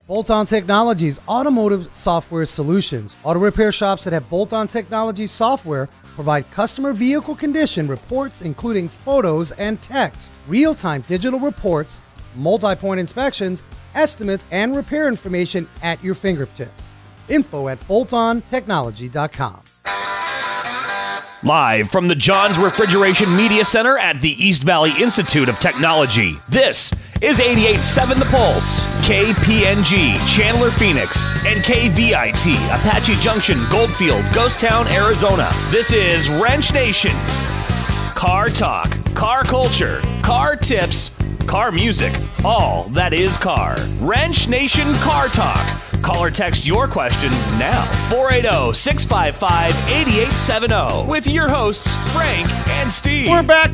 Bolt-On Technologies, automotive software solutions. Auto repair shops that have Bolt-On Technologies software provide customer vehicle condition reports, including photos and text, real-time digital reports, multi-point inspections, estimates, and repair information at your fingertips. Info at boltontechnology.com. Live from the John's Refrigeration Media Center at the East Valley Institute of Technology, this is 88.7 The Pulse, KPNG, Chandler, Phoenix, and KVIT, Apache Junction, Goldfield, Ghost Town, Arizona. This is Wrench Nation. Car talk, car culture, car tips, car music, all that is car. Wrench Nation Car Talk. Call or text your questions now. 480-655-8870 with your hosts, Frank and Steve. We're back.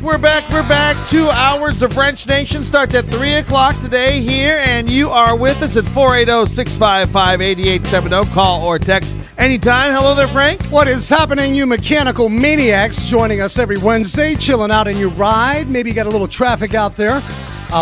2 hours of Wrench Nation starts at 3 o'clock today here, and you are with us at 480-655-8870. Call or text anytime. Hello there, Frank. What is happening, you mechanical maniacs joining us every Wednesday, chilling out in your ride. Maybe you got a little traffic out there,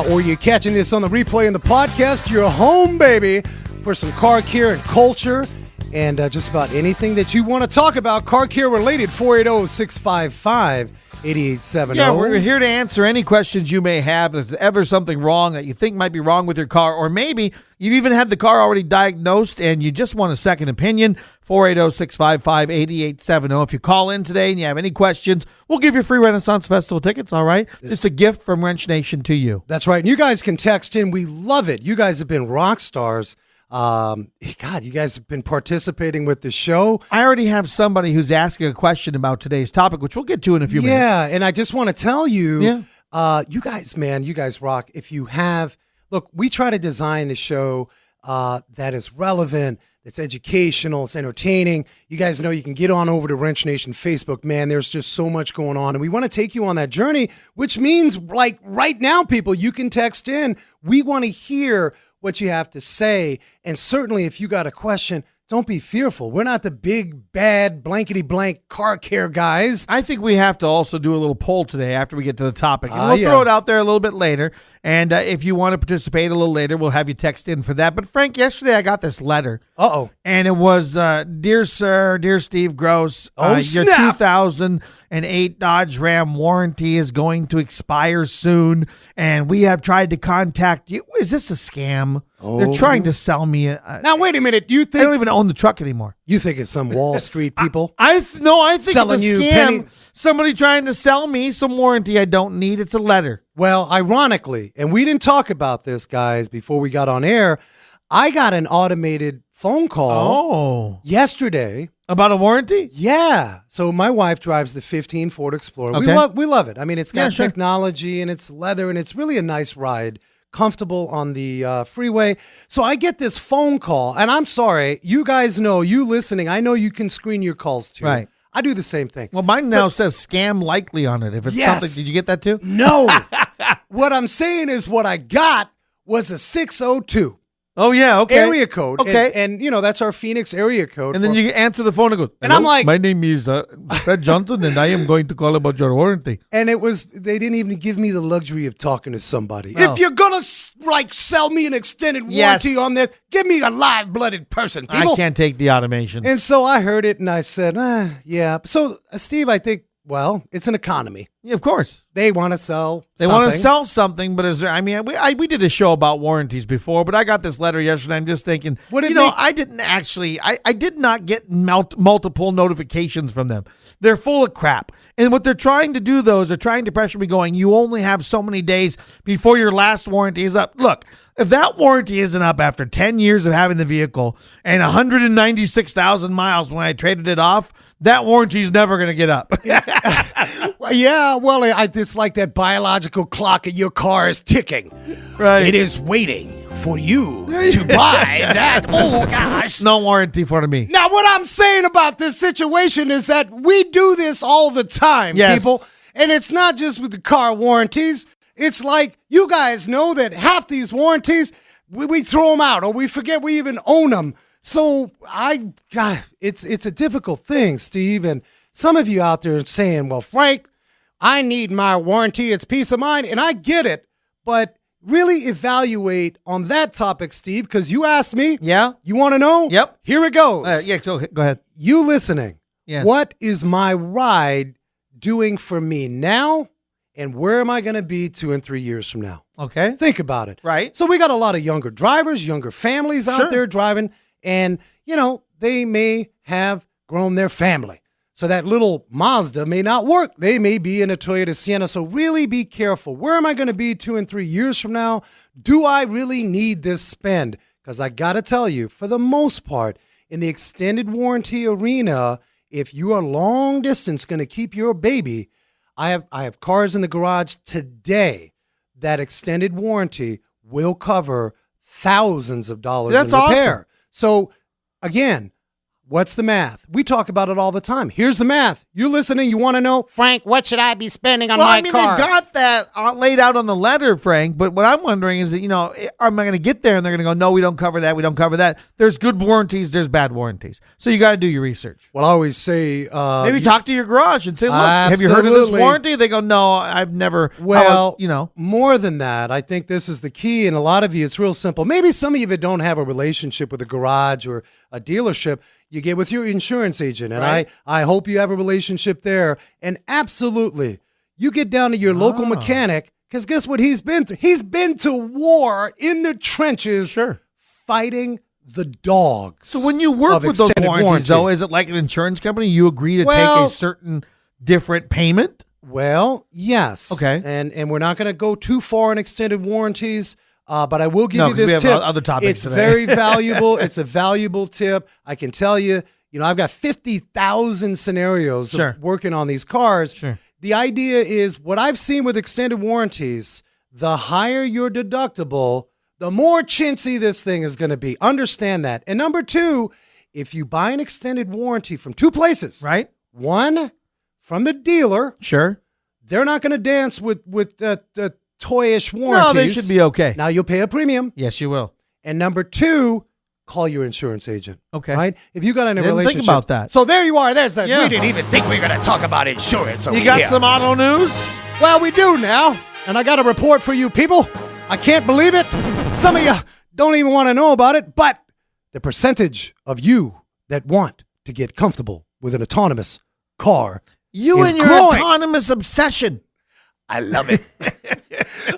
or you're catching this on the replay in the podcast. You're home, baby, for some car care and culture and just about anything that you want to talk about car care related. 480-655-8870. Yeah, we're here to answer any questions you may have. If there's ever something wrong that you think might be wrong with your car, or maybe you've even had the car already diagnosed and you just want a second opinion. 480-655-8870. If you call in today and you have any questions, we'll give you free Renaissance Festival tickets, all right? Just a gift from Wrench Nation to you. That's right. And you guys can text in. We love it. You guys have been rock stars. God, you guys have been participating with the show. I already have somebody who's asking a question about today's topic, which we'll get to in a few minutes. Yeah, and I just want to tell you, you guys, man, you guys rock. If you have, look, we try to design a show that is relevant, that's educational, it's entertaining. You guys know you can get on over to Wrench Nation Facebook. Man, there's just so much going on, and we want to take you on that journey, which means, like, right now, people, you can text in. We want to hear what you have to say. And certainly if you got a question, don't be fearful. We're not the big, bad, blankety-blank car care guys. I think we have to also do a little poll today after we get to the topic. And we'll throw it out there a little bit later. And if you want to participate a little later, we'll have you text in for that. But, Frank, yesterday I got this letter. Uh-oh. And it was, Dear Sir, Dear Steve Gross, your 2008 Dodge Ram warranty is going to expire soon, and we have tried to contact you. Is this a scam? Oh. They're trying to sell me. Now, wait a minute. You think I don't even own the truck anymore. You think it's some Wall Street people? I think selling it's a you scam. Somebody trying to sell me some warranty I don't need. It's a letter. Well, ironically, and we didn't talk about this, guys, before we got on air, I got an automated phone call yesterday. About a warranty? Yeah. So my wife drives the 15 Ford Explorer. Okay. We love it. I mean, it's got technology and it's leather and it's really a nice ride. Comfortable on the freeway. So I get this phone call, and I'm sorry, you guys know, you listening, I know you can screen your calls too. Right. I do the same thing. Well, mine now says scam likely on it. If it's something, did you get that too? No. What I'm saying is what I got was a 602. Oh, yeah, okay. Area code. Okay. And you know, that's our Phoenix area code. And then you answer the phone and go, and I'm like, my name is Fred Johnson, and I am going to call about your warranty. And they didn't even give me the luxury of talking to somebody. Oh. If you're going to, sell me an extended warranty on this, give me a live-blooded person, people. I can't take the automation. And so I heard it, and I said, yeah. So, Steve, I think, well, it's an economy. Yeah, of course. They want to sell They want to sell something, but we did a show about warranties before, but I got this letter yesterday. I'm just thinking, I did not get multiple notifications from them. They're full of crap. And what they're trying to do, though, is they're trying to pressure me going, you only have so many days before your last warranty is up. Look, if that warranty isn't up after 10 years of having the vehicle and 196,000 miles when I traded it off, that warranty is never going to get up. Yeah, well, I just like that biological clock of your car is ticking. Right. It is waiting for you to buy that. Oh, gosh. No warranty for me. Now, what I'm saying about this situation is that we do this all the time, people. And it's not just with the car warranties. It's like you guys know that half these warranties, we throw them out or we forget we even own them. So, it's a difficult thing, Steve. And some of you out there are saying, well, Frank, I need my warranty. It's peace of mind. And I get it. But really evaluate on that topic, Steve, because you asked me. Yeah. You want to know? Yep. Here it goes. Go ahead. You listening. Yes. What is my ride doing for me now? And where am I going to be 2 and 3 years from now? Okay. Think about it. Right. So we got a lot of younger drivers, younger families out there driving, and, they may have grown their family. So that little Mazda may not work. They may be in a Toyota Sienna. So really be careful. Where am I going to be 2 and 3 years from now? Do I really need this spend? Because I got to tell you, for the most part, in the extended warranty arena, if you are long distance going to keep your baby, I have cars in the garage today that extended warranty will cover thousands of dollars in repair. Awesome. So again, what's the math? We talk about it all the time. Here's the math. You listening? You want to know, Frank, what should I be spending on my car? They got that laid out on the letter, Frank. But what I'm wondering is that, am I going to get there and they're going to go, no, we don't cover that. We don't cover that. There's good warranties. There's bad warranties. So you got to do your research. Well, I always say, maybe talk to your garage and say, look, have you heard of this warranty? They go, no, I've never. Well, more than that, I think this is the key. And a lot of you, it's real simple. Maybe some of you don't have a relationship with a garage or a dealership. You get with your insurance agent, and right. I hope you have a relationship there. And absolutely, you get down to your local mechanic, because guess what he's been through? He's been to war in the trenches fighting the dogs. So when you work with those warranties, though, is it like an insurance company? You agree to take a certain different payment? Well, yes. Okay. And we're not going to go too far in extended warranties. But I will give you this tip. Other topics it's today. very valuable. It's a valuable tip. I can tell you, I've got 50,000 scenarios of working on these cars. Sure. The idea is what I've seen with extended warranties, the higher your deductible, the more chintzy this thing is going to be. Understand that. And number two, if you buy an extended warranty from two places, right? One, from the dealer. Sure. They're not going to dance with toyish warranties. No, they should be okay. Now you'll pay a premium. Yes, you will. And number two, call your insurance agent. Okay. Right? If you got in a Didn't relationship. think about that. So there you are. There's that. Yeah. We didn't even think we were going to talk about insurance over You got here. some auto news? Well, we do now. And I got a report for you people. I can't believe it. Some of you don't even want to know about it, but the percentage of you that want to get comfortable with an autonomous car You is and your growing. autonomous obsession. I love it.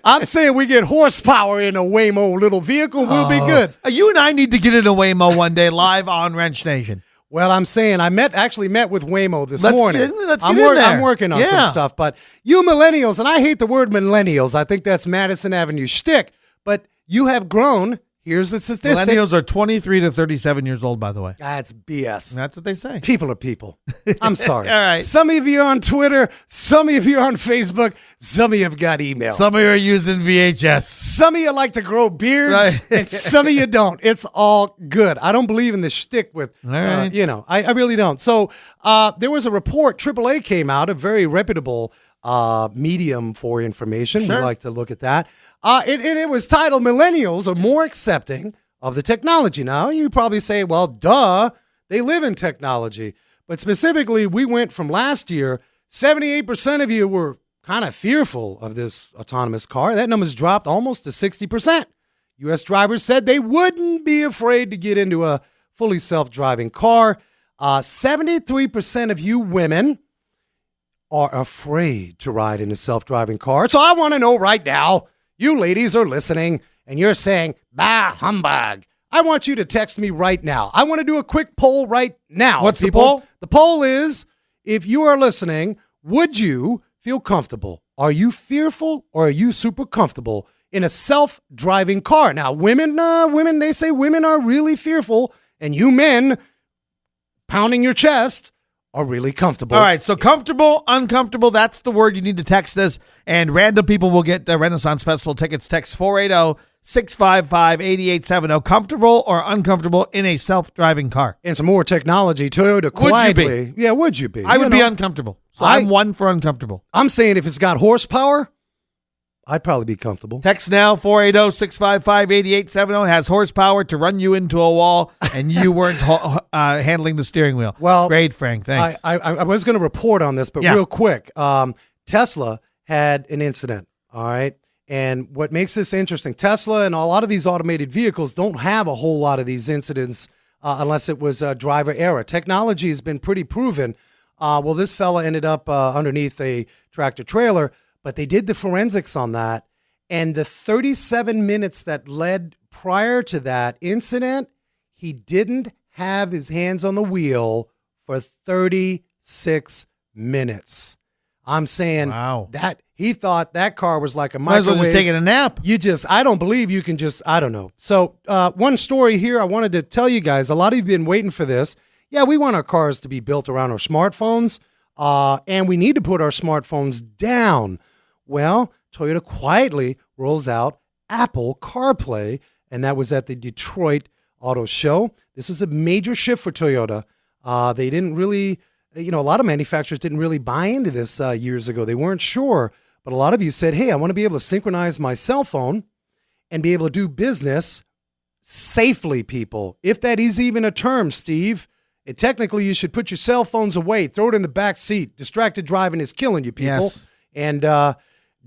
I'm saying we get horsepower in a Waymo little vehicle. We'll be good. You and I need to get in a Waymo one day live on Wrench Nation. Well, I'm saying I actually met with Waymo this Let's morning. get in there. I'm working on some stuff, but you millennials, and I hate the word millennials. I think that's Madison Avenue shtick, but you have grown. Here's the statistic. Millennials are 23 to 37 years old, by the way. That's BS. That's what they say. People are people. I'm sorry. All right. Some of you are on Twitter. Some of you are on Facebook. Some of you have got email. Some of you are using VHS. Some of you like to grow beards, Right. and some of you don't. It's all good. I don't believe in the shtick with, All right. I really don't. So there was a report, AAA came out, a very reputable medium for information. Sure. We like to look at that. It was titled Millennials Are More Accepting of the Technology. Now, you probably say, well, duh, they live in technology. But specifically, we went from last year, 78% of you were kind of fearful of this autonomous car. That number's dropped almost to 60%. U.S. drivers said they wouldn't be afraid to get into a fully self-driving car. 73% of you women are afraid to ride in a self-driving car. So I want to know right now, you ladies are listening and you're saying, bah, humbug. I want you to text me right now. I want to do a quick poll right now. What's people. the poll? The poll is, if you are listening, would you feel comfortable? Are you fearful or are you super comfortable in a self-driving car? Now, women, they say women are really fearful, and you men pounding your chest are really comfortable. All right, so comfortable, uncomfortable, that's the word you need to text us, and random people will get the Renaissance Festival tickets. Text 480-655-8870. Comfortable or uncomfortable in a self-driving car? And some more technology, Toyota quietly. Would you be? Yeah, would you be? I would be uncomfortable. So I'm one for uncomfortable. I'm saying if it's got horsepower, I'd probably be comfortable. Text now, 480-655-8870. It has horsepower to run you into a wall, and you weren't handling the steering wheel. Well, great, Frank. Thanks. I was going to report on this, but real quick. Tesla had an incident, all right? And what makes this interesting, Tesla and a lot of these automated vehicles don't have a whole lot of these incidents unless it was driver error. Technology has been pretty proven. Well, this fella ended up underneath a tractor trailer, but they did the forensics on that. And the 37 minutes that led prior to that incident, he didn't have his hands on the wheel for 36 minutes. I'm saying that he thought that car was like a microwave. Might as well just taking a nap. I don't believe you can just, I don't know. So one story here I wanted to tell you guys, a lot of you have been waiting for this. Yeah, we want our cars to be built around our smartphones, and we need to put our smartphones down. Well, Toyota quietly rolls out Apple CarPlay, and that was at the Detroit Auto Show. This is a major shift for Toyota. They didn't really, a lot of manufacturers didn't really buy into this years ago. They weren't sure, but a lot of you said, hey, I want to be able to synchronize my cell phone and be able to do business safely, people. If that is even a term, Steve, technically you should put your cell phones away, throw it in the back seat. Distracted driving is killing you, people. Yes. And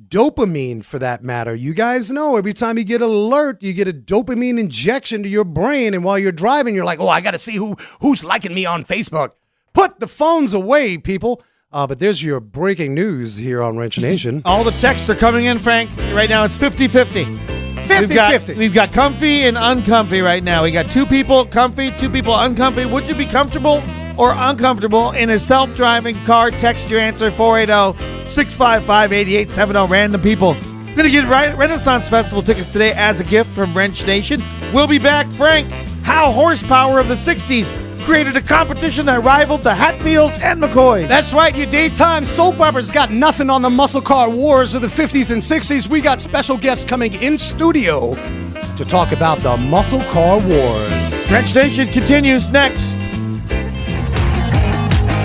dopamine, for that matter. You guys know every time you get an alert, you get a dopamine injection to your brain, and while you're driving, you're like, oh, I got to see who's liking me on Facebook. Put the phones away, people. But there's your breaking news here on Wrench Nation. All the texts are coming in, Frank. Right now it's 50-50. 50-50. We've got comfy and uncomfy right now. We got 2 people comfy, 2 people uncomfy. Would you be comfortable or uncomfortable in a self-driving car? Text your answer, 480-655-8870. Random people. Going to get Renaissance Festival tickets today as a gift from Wrench Nation. We'll be back. Frank, how horsepower of the 60s created a competition that rivaled the Hatfields and McCoys. That's right, your daytime soap operas got nothing on the muscle car wars of the 50s and 60s. We got special guests coming in studio to talk about the muscle car wars. Wrench Nation continues next.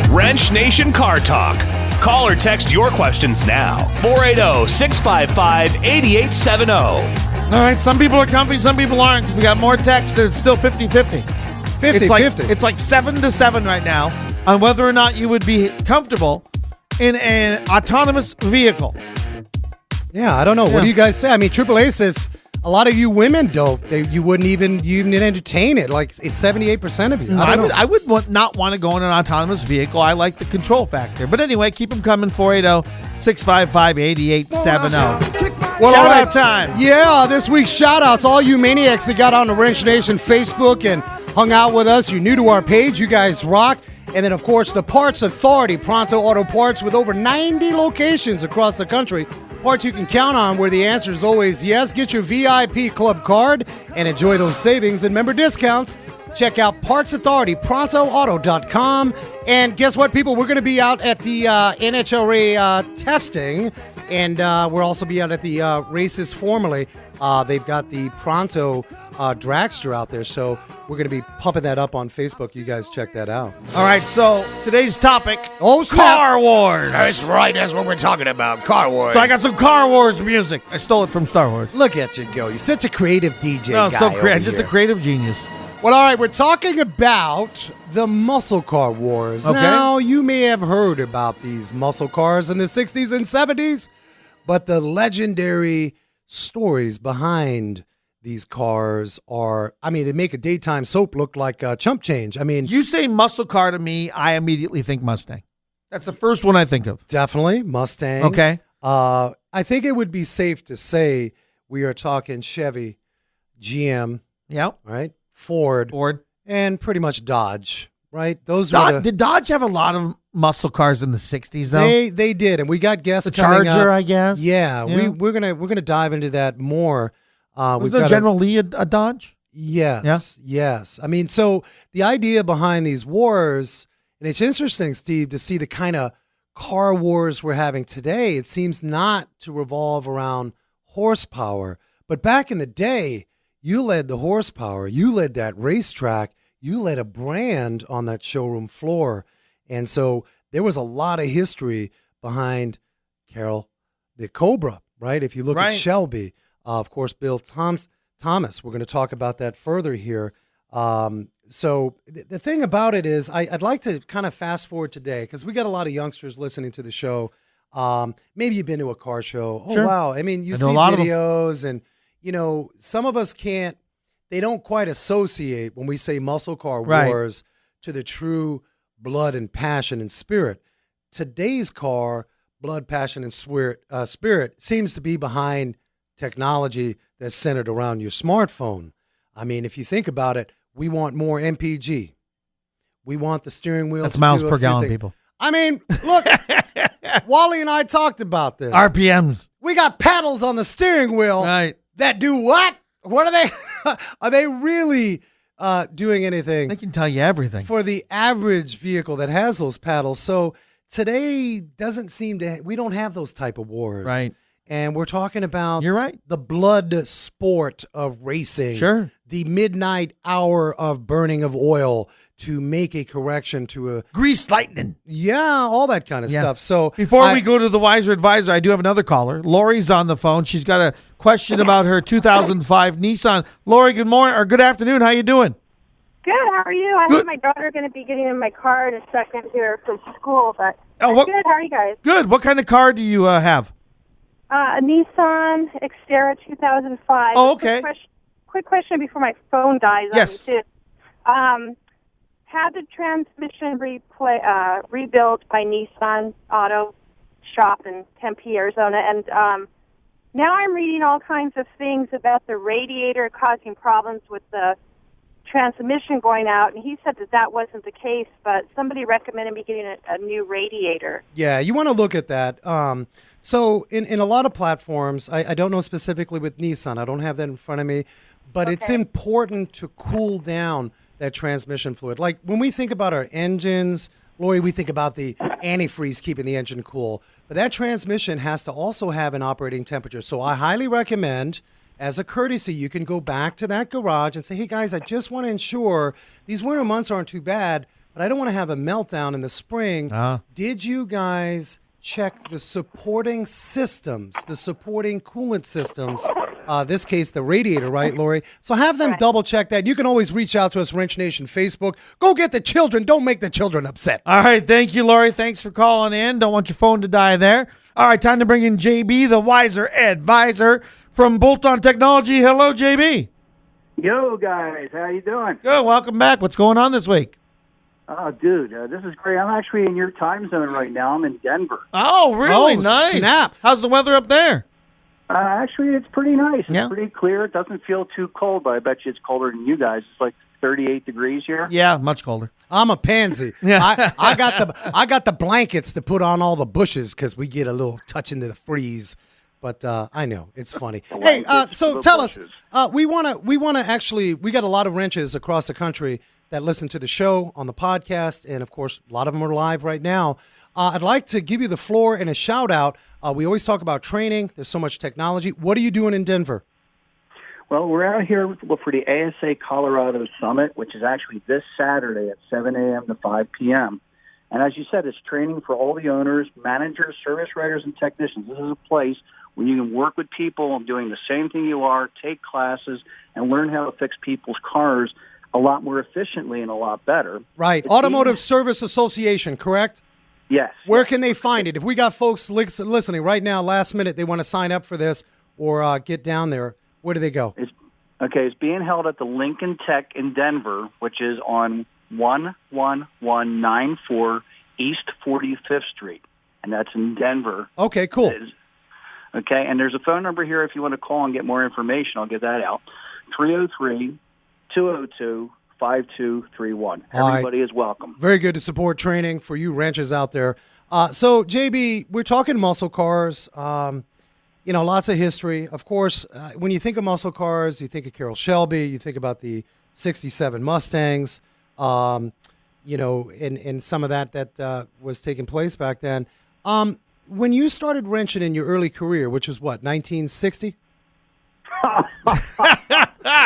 Wrench Nation Car Talk. Call or text your questions now. 480-655-8870. All right, some people are comfy, some people aren't. We got more texts, it's still 50-50. 50-50. It's like 7-7 right now on whether or not you would be comfortable in an autonomous vehicle. Yeah, I don't know. Yeah. What do you guys say? I mean, AAA says a lot of you women don't. You wouldn't even entertain it. Like 78% of you. I would not want to go in an autonomous vehicle. I like the control factor. But anyway, keep them coming. 480-655-8870. Well, shout out time. Yeah, this week's shout outs. All you maniacs that got on the Wrench Nation Facebook and hung out with us. You're new to our page. You guys rock. And then, of course, the Parts Authority, Pronto Auto Parts, with over 90 locations across the country. Parts you can count on, where the answer is always yes. Get your VIP club card and enjoy those savings and member discounts. Check out Parts Authority, ProntoAuto.com. And guess what, people? We're going to be out at the NHRA testing, and we'll also be out at the races formally. They've got the Pronto dragster out there, so we're going to be pumping that up on Facebook. You guys check that out. All right, so today's topic, snap. Car Wars. That's right, that's what we're talking about, Car Wars. So I got some Car Wars music. I stole it from Star Wars. Look at you go. You're such a creative DJ guy. So just a creative genius. Well, all right, we're talking about the muscle car wars. Okay. Now, you may have heard about these muscle cars in the 60s and 70s, but the legendary stories behind these cars are, they make a daytime soap look like chump change. You say muscle car to me, I immediately think Mustang. That's the first one I think of. Definitely, Mustang. Okay. I think it would be safe to say we are talking Chevy, GM. Yep. Right? Ford, and pretty much Dodge, right? Did Dodge have a lot of muscle cars in the 60s though? They did, and we got guests the Charger, up. I guess. Yeah. We're gonna dive into that more. Was the General Lee a Dodge? Yes. Yeah? Yes. So the idea behind these wars, and it's interesting, Steve, to see the kind of car wars we're having today. It seems not to revolve around horsepower, but back in the day, you led the horsepower. You led that racetrack. You led a brand on that showroom floor. And so there was a lot of history behind Carol, the Cobra, right? If you look at Shelby, of course, Bill Thomas. We're going to talk about that further here. So the thing about it is I'd like to kind of fast forward today because we got a lot of youngsters listening to the show. Maybe you've been to a car show. Oh, Sure. wow. I mean, you I see know a lot of them. videos and, some of us they don't quite associate when we say muscle car Right. wars to the true blood and passion and spirit. Today's car, blood, passion, and spirit seems to be behind technology that's centered around your smartphone. I mean, if you think about it, we want more MPG. We want the steering wheel. That's to miles do a per few gallon, things. people. I mean, look, Wally and I talked about this. RPMs. We got paddles on the steering wheel Right. that do what? What are they? Are they really doing anything They can tell you everything. for the average vehicle that has those paddles? So today doesn't seem to. We don't have those type of wars, Right. And we're talking about You're right. the blood sport of racing, Sure. the midnight hour of burning of oil to make a correction to a Grease lightning. all that kind of Yeah. stuff. So Before we go to the Wiser Advisor, I do have another caller. Lori's on the phone. She's got a question about her 2005 Nissan. Lori, good morning or good afternoon. How you doing? Good. How are you? I Good. have my daughter going to be getting in my car in a second here from school, but Oh, I'm what- good. How are you guys? Good. What kind of car do you have? A Nissan Xterra 2005. Oh, okay. Quick question before my phone dies. Yes. On me too. Had the transmission rebuilt by Nissan Auto Shop in Tempe, Arizona, and now I'm reading all kinds of things about the radiator causing problems with the transmission going out, and he said that wasn't the case, but somebody recommended me getting a new radiator. Yeah, you want to look at that. So in a lot of platforms, I don't know specifically with Nissan. I don't have that in front of me, but it's Okay. important to cool down that transmission fluid. Like when we think about our engines, Lori, we think about the antifreeze keeping the engine cool, but that transmission has to also have an operating temperature. So I highly recommend, as a courtesy, you can go back to that garage and say, hey guys, I just want to ensure these winter months aren't too bad, but I don't want to have a meltdown in the spring. Did you guys check the supporting systems, the supporting coolant systems? This case, the radiator, right, Lori? So have them double check that. You can always reach out to us, Wrench Nation Facebook. Go get the children. Don't make the children upset. All right. Thank you, Lori. Thanks for calling in. Don't want your phone to die there. All right. Time to bring in JB, the Wiser Advisor from Bolt-On Technology. Hello, JB. Yo, guys, how you doing? Good. Welcome back. What's going on this week? Oh, dude, this is great. I'm actually in your time zone right now. I'm in Denver. Oh, really? Oh, Nice. snap. How's the weather up there? Actually, it's pretty nice. Yeah. It's pretty clear. It doesn't feel too cold, but I bet you it's colder than you guys. It's like 38 degrees here. Yeah, much colder. I'm a pansy. Yeah. I got the blankets to put on all the bushes because we get a little touch into the freeze. But I know it's funny. Hey, Blankets so for the tell us, bushes. we wanna actually, we got a lot of wrenches across the country that listen to the show on the podcast, and of course, a lot of them are live right now. I'd like to give you the floor and a shout out. We always talk about training. There's so much technology. What are you doing in Denver? Well, we're out here for the ASA Colorado Summit, which is actually this Saturday at 7 a.m. to 5 p.m. And as you said, it's training for all the owners, managers, service writers, and technicians. This is a place where you can work with people doing the same thing you are, take classes, and learn how to fix people's cars a lot more efficiently and a lot better. Right, It's Automotive being- Service Association, correct? Yes. Where can they find it? If we got folks listening right now, last minute, they want to sign up for this or get down there, where do they go? It's being held at the Lincoln Tech in Denver, which is on 11194 East 45th Street, and that's in Denver. Okay, cool. Okay, and there's a phone number here if you want to call and get more information. I'll get that out. 303-202-5231. All right. Everybody is welcome. Very good to support training for you wrenches out there. So, JB, we're talking muscle cars. Lots of history. Of course, when you think of muscle cars, you think of Carroll Shelby. You think about the 67 Mustangs, and some of that was taking place back then. When you started wrenching in your early career, which was what, 1960?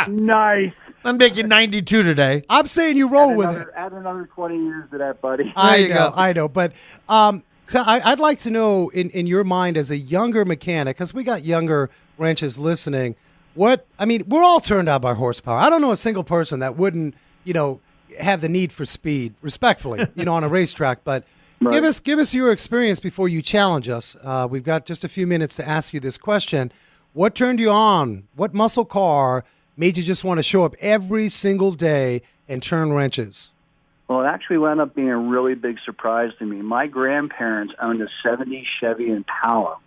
Nice. I'm making 92 today. I'm saying you roll with it. Add another 20 years to that, buddy. I know. But I'd like to know, in your mind as a younger mechanic, because we got younger wrenches listening, we're all turned out by horsepower. I don't know a single person that wouldn't, have the need for speed, respectfully, on a racetrack. But, Right. Give us your experience before you challenge us. We've got just a few minutes to ask you this question. What turned you on? What muscle car made you just want to show up every single day and turn wrenches? Well, it actually wound up being a really big surprise to me. My grandparents owned a 70 Chevy Impala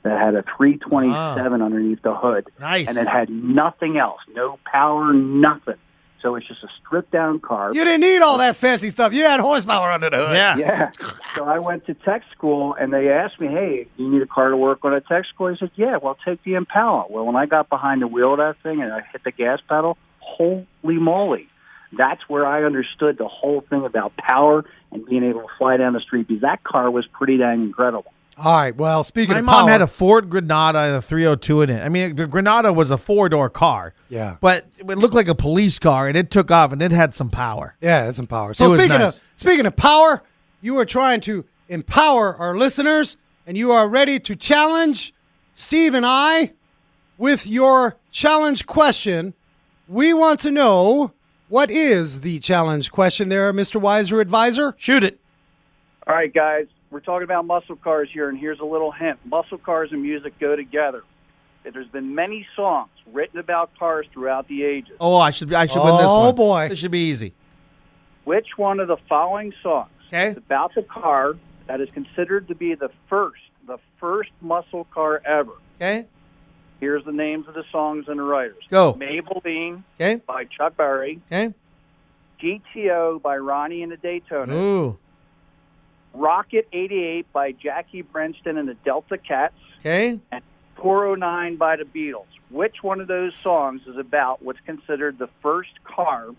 that had a 327 underneath the hood. Nice. And it had nothing else, no power, nothing. So it's just a stripped-down car. You didn't need all that fancy stuff. You had horsepower under the hood. Yeah. So I went to tech school, and they asked me, hey, do you need a car to work on at tech school? I said, yeah, well, take the Impala. Well, when I got behind the wheel of that thing and I hit the gas pedal, holy moly. That's where I understood the whole thing about power and being able to fly down the street, because that car was pretty dang incredible. All right, well, speaking of power. My mom had a Ford Granada and a 302 in it. I mean, the Granada was a four-door car. Yeah. But it looked like a police car, and it took off, and it had some power. Yeah, it had some power. So speaking of power, you are trying to empower our listeners, and you are ready to challenge Steve and I with your challenge question. We want to know, what is the challenge question there, Mr. Weiser Advisor? Shoot it. All right, guys. We're talking about muscle cars here, and here's a little hint. Muscle cars and music go together. There's been many songs written about cars throughout the ages. Oh, I should win this one. Oh, boy. This should be easy. Which one of the following songs is about the car that is considered to be the first muscle car ever? Okay. Here's the names of the songs and the writers. Go. Maybelline Okay. by Chuck Berry. Okay. GTO by Ronnie and the Daytonas. Ooh. Rocket 88 by Jackie Brenston and the Delta Cats. Okay. And 409 by the Beatles. Which one of those songs is about what's considered the first car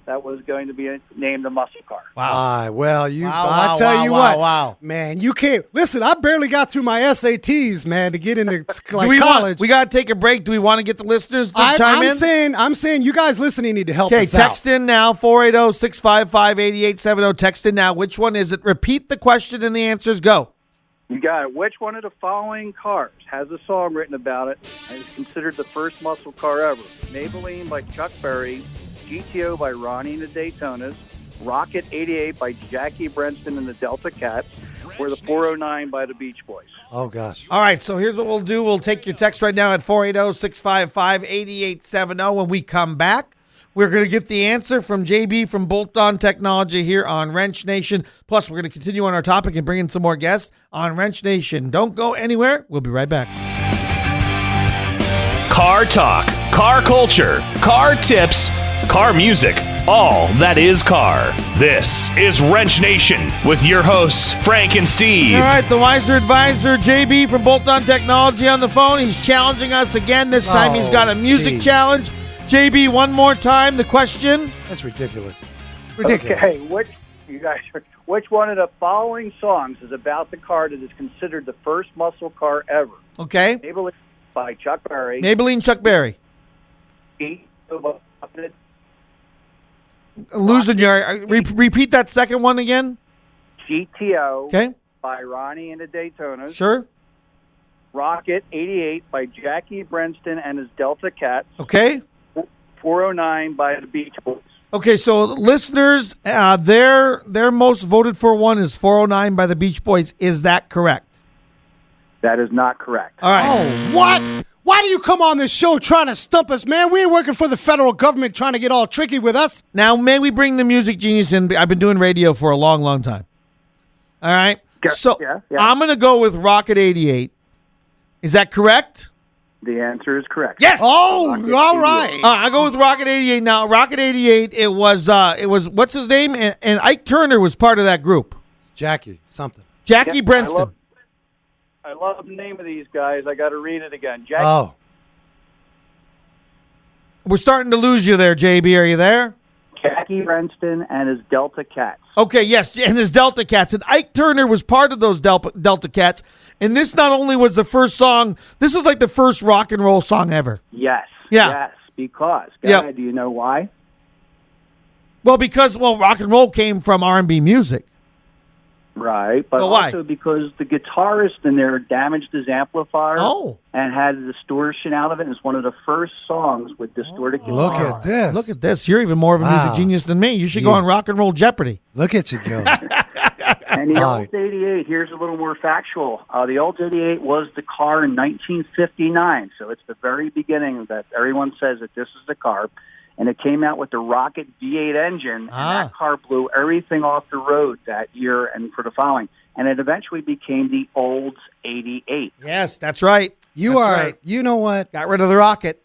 that was going to be named a muscle car? Wow. Well, I tell you what. Wow. Man, you can't. Listen, I barely got through my SATs, man, to get into college. We got to take a break. Do we want to get the listeners to chime in? I'm saying you guys listening need to help us out. Okay, text in now, 480-655-8870. Text in now. Which one is it? Repeat the question and the answers. Go. You got it. Which one of the following cars has a song written about it and is considered the first muscle car ever? Maybelline by Chuck Berry, GTO by Ronnie and the Daytonas, Rocket 88 by Jackie Brenston and the Delta Cats, or the 409 by the Beach Boys. Oh, gosh. All right, so here's what we'll do. We'll take your text right now at 480-655-8870. When we come back, we're going to get the answer from JB from Bolt On Technology here on Wrench Nation. Plus, we're going to continue on our topic and bring in some more guests on Wrench Nation. Don't go anywhere. We'll be right back. Car talk, car culture, car tips, car music, all that is car. This is Wrench Nation with your hosts, Frank and Steve. All right, the Weiser Advisor, JB from Bolt On Technology on the phone. He's challenging us again. This time he's got a music challenge. JB, one more time, the question. That's ridiculous. Okay, which one of the following songs is about the car that is considered the first muscle car ever? Okay. Maybelline by Chuck Berry. Maybelline, Chuck Berry. Losing your. Repeat that second one again. GTO by Ronnie and the Daytonas. Sure. Rocket 88 by Jackie Brenston and his Delta Cats. Okay. 409 by the Beach Boys. Okay, so listeners, their most voted for one is 409 by the Beach Boys. Is that correct? That is not correct. All right. Oh, what? Why do you come on this show trying to stump us, man? We ain't working for the federal government trying to get all tricky with us. Now, may we bring the music genius in? I've been doing radio for a long, long time. All right? So I'm going to go with Rocket 88. Is that correct? The answer is correct. Yes. Oh, all right. I go with Rocket 88 now. Rocket 88. It was what's his name? And Ike Turner was part of that group. Jackie something. Jackie Brenston. I love the name of these guys. I got to read it again. Jackie. Oh. We're starting to lose you there, JB. Are you there? Jackie Brenston and his Delta Cats. Okay, yes, and his Delta Cats. And Ike Turner was part of those Delta Cats. And this not only was the first song, this is like the first rock and roll song ever. Yes. Yeah. Yes, because. Do you know why? Well, because rock and roll came from R&B music. Right, but why? Also because the guitarist in there damaged his amplifier and had a distortion out of it. And it's one of the first songs with distorted guitar. Look at this. Look at this. You're even more of a music genius than me. You should go on Rock and Roll Jeopardy. Look at you go. And the old 88, here's a little more factual. The old 88 was the car in 1959, so it's the very beginning that everyone says that this is the car. And it came out with the Rocket V8 engine, and that car blew everything off the road that year and for the following. And it eventually became the Olds 88. Yes, that's right. You know what? Got rid of the Rocket.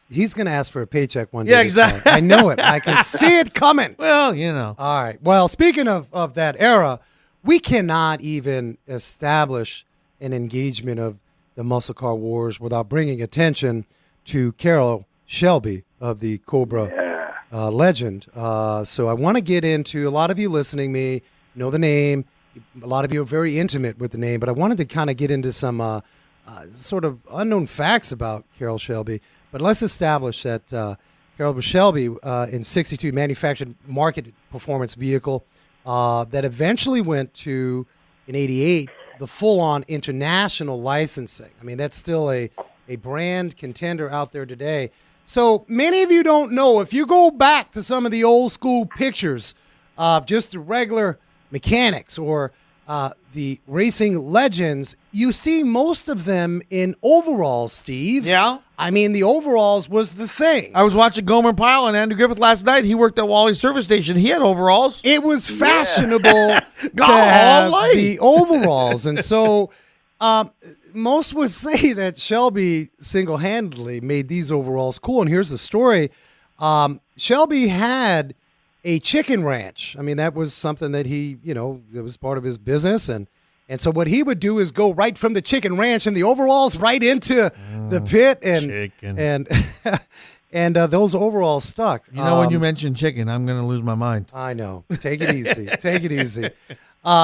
He's going to ask for a paycheck one day. Yeah, exactly. I know it. I can see it coming. Well, you know. All right. Well, speaking of that era, we cannot even establish an engagement of the muscle car wars without bringing attention to Carroll Shelby of the Cobra legend. So I want to get into, a lot of you listening me know the name. A lot of you are very intimate with the name, but I wanted to kind of get into some sort of unknown facts about Carroll Shelby. But let's establish that Carroll Shelby in 62 manufactured market performance vehicle that eventually went to, in 88, the full-on international licensing. I mean, that's still a brand contender out there today. So many of you don't know, if you go back to some of the old school pictures of just the regular mechanics or the racing legends, you see most of them in overalls, Steve. Yeah. I mean, the overalls was the thing. I was watching Gomer Pyle and Andrew Griffith last night. He worked at Wally's service station. He had overalls. It was fashionable to have the overalls. And so most would say that Shelby single-handedly made these overalls cool. And here's the story. Shelby had a chicken ranch. I mean, that was something that he, it was part of his business. And so what he would do is go right from the chicken ranch and the overalls right into the pit. And those overalls stuck. When you mention chicken, I'm going to lose my mind. I know. Take it easy. Take it easy.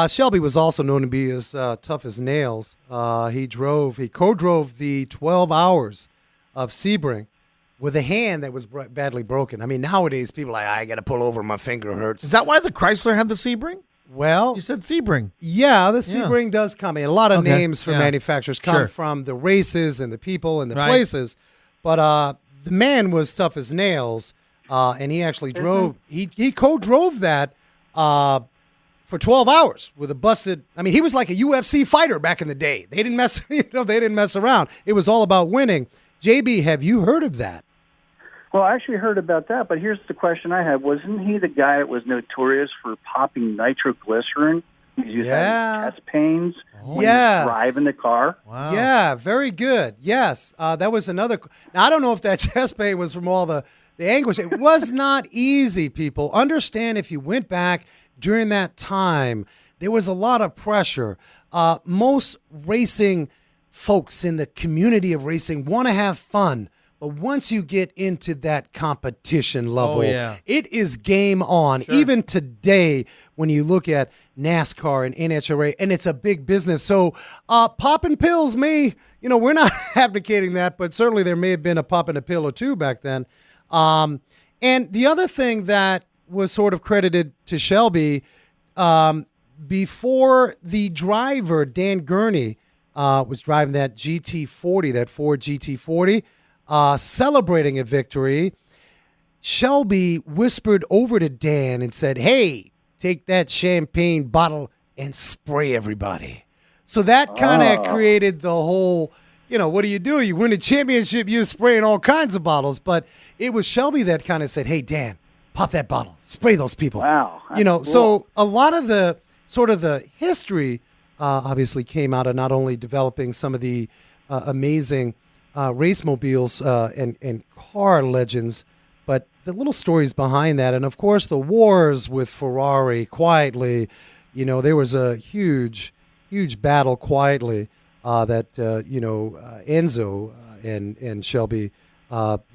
Shelby was also known to be as tough as nails. He co-drove the 12 hours of Sebring with a hand that was badly broken. I mean, nowadays people are like, I got to pull over, my finger hurts. Is that why the Chrysler had the Sebring? Well, you said Sebring. Yeah, the Sebring does come in. A lot of names for manufacturers come from the races and the people and the places. But the man was tough as nails, and he actually drove. He co-drove that for 12 hours with a busted. I mean, he was like a UFC fighter back in the day. They didn't mess. They didn't mess around. It was all about winning. JB, have you heard of that? Well, I actually heard about that, but here's the question I had. Wasn't he the guy that was notorious for popping nitroglycerin? Because you had chest pains when you're driving the car. Wow. Yeah, very good. Yes, that was another. Now, I don't know if that chest pain was from all the anguish. It was not easy, people. Understand, if you went back during that time, there was a lot of pressure. Most racing folks in the community of racing want to have fun. But once you get into that competition level, it is game on. Sure. Even today, when you look at NASCAR and NHRA, and it's a big business. So popping pills we're not advocating that, but certainly there may have been a pop in a pill or two back then. And the other thing that was sort of credited to Shelby, before the driver, Dan Gurney, was driving that GT40, that Ford GT40, celebrating a victory, Shelby whispered over to Dan and said, "Hey, take that champagne bottle and spray everybody." So that kind of created the whole, what do? You win a championship, you're spraying all kinds of bottles. But it was Shelby that kind of said, "Hey, Dan, pop that bottle, spray those people." Wow. Cool. So a lot of the sort of the history obviously came out of not only developing some of the amazing race mobiles and car legends, but the little stories behind that. And of course the wars with Ferrari quietly, there was a huge battle quietly that Enzo and Shelby,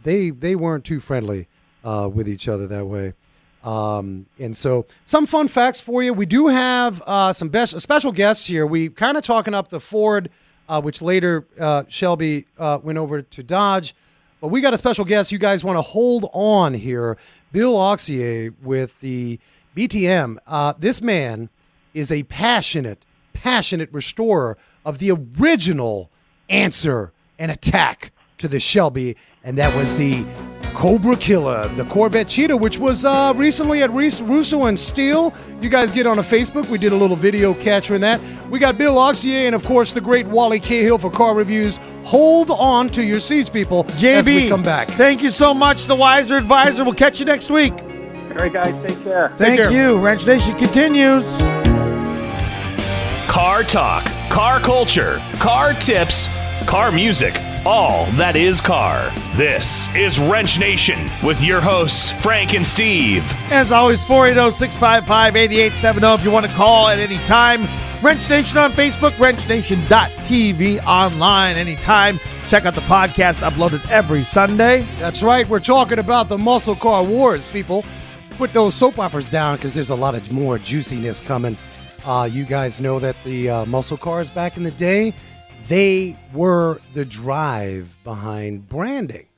they weren't too friendly with each other that way. And so some fun facts for you. We do have some special guests here. We kind of talking up the Ford, which later Shelby went over to Dodge. But we got a special guest. You guys want to hold on here. Bill Auxier with the BTM. This man is a passionate restorer of the original answer and attack to the Shelby, and that was the Cobra Killer, the Corvette Cheetah, which was recently at Russo and Steel. You guys get on a Facebook. We did a little video capturing that. We got Bill Oxier and, of course, the great Wally Cahill for car reviews. Hold on to your seats, people, JB, as we come back. Thank you so much, the Wiser Advisor. We'll catch you next week. All right, guys, take care. Thank you. Wrench Nation continues. Car talk, car culture, car tips, car music, all that is car. This is Wrench Nation with your hosts, Frank and Steve. As always, 480-655-8870 if you want to call at any time. Wrench Nation on Facebook, wrenchnation.tv online anytime. Check out the podcast uploaded every Sunday. That's right. We're talking about the muscle car wars, people. Put those soap operas down because there's a lot of more juiciness coming. You guys know that the muscle cars back in the day, they were the drive behind branding.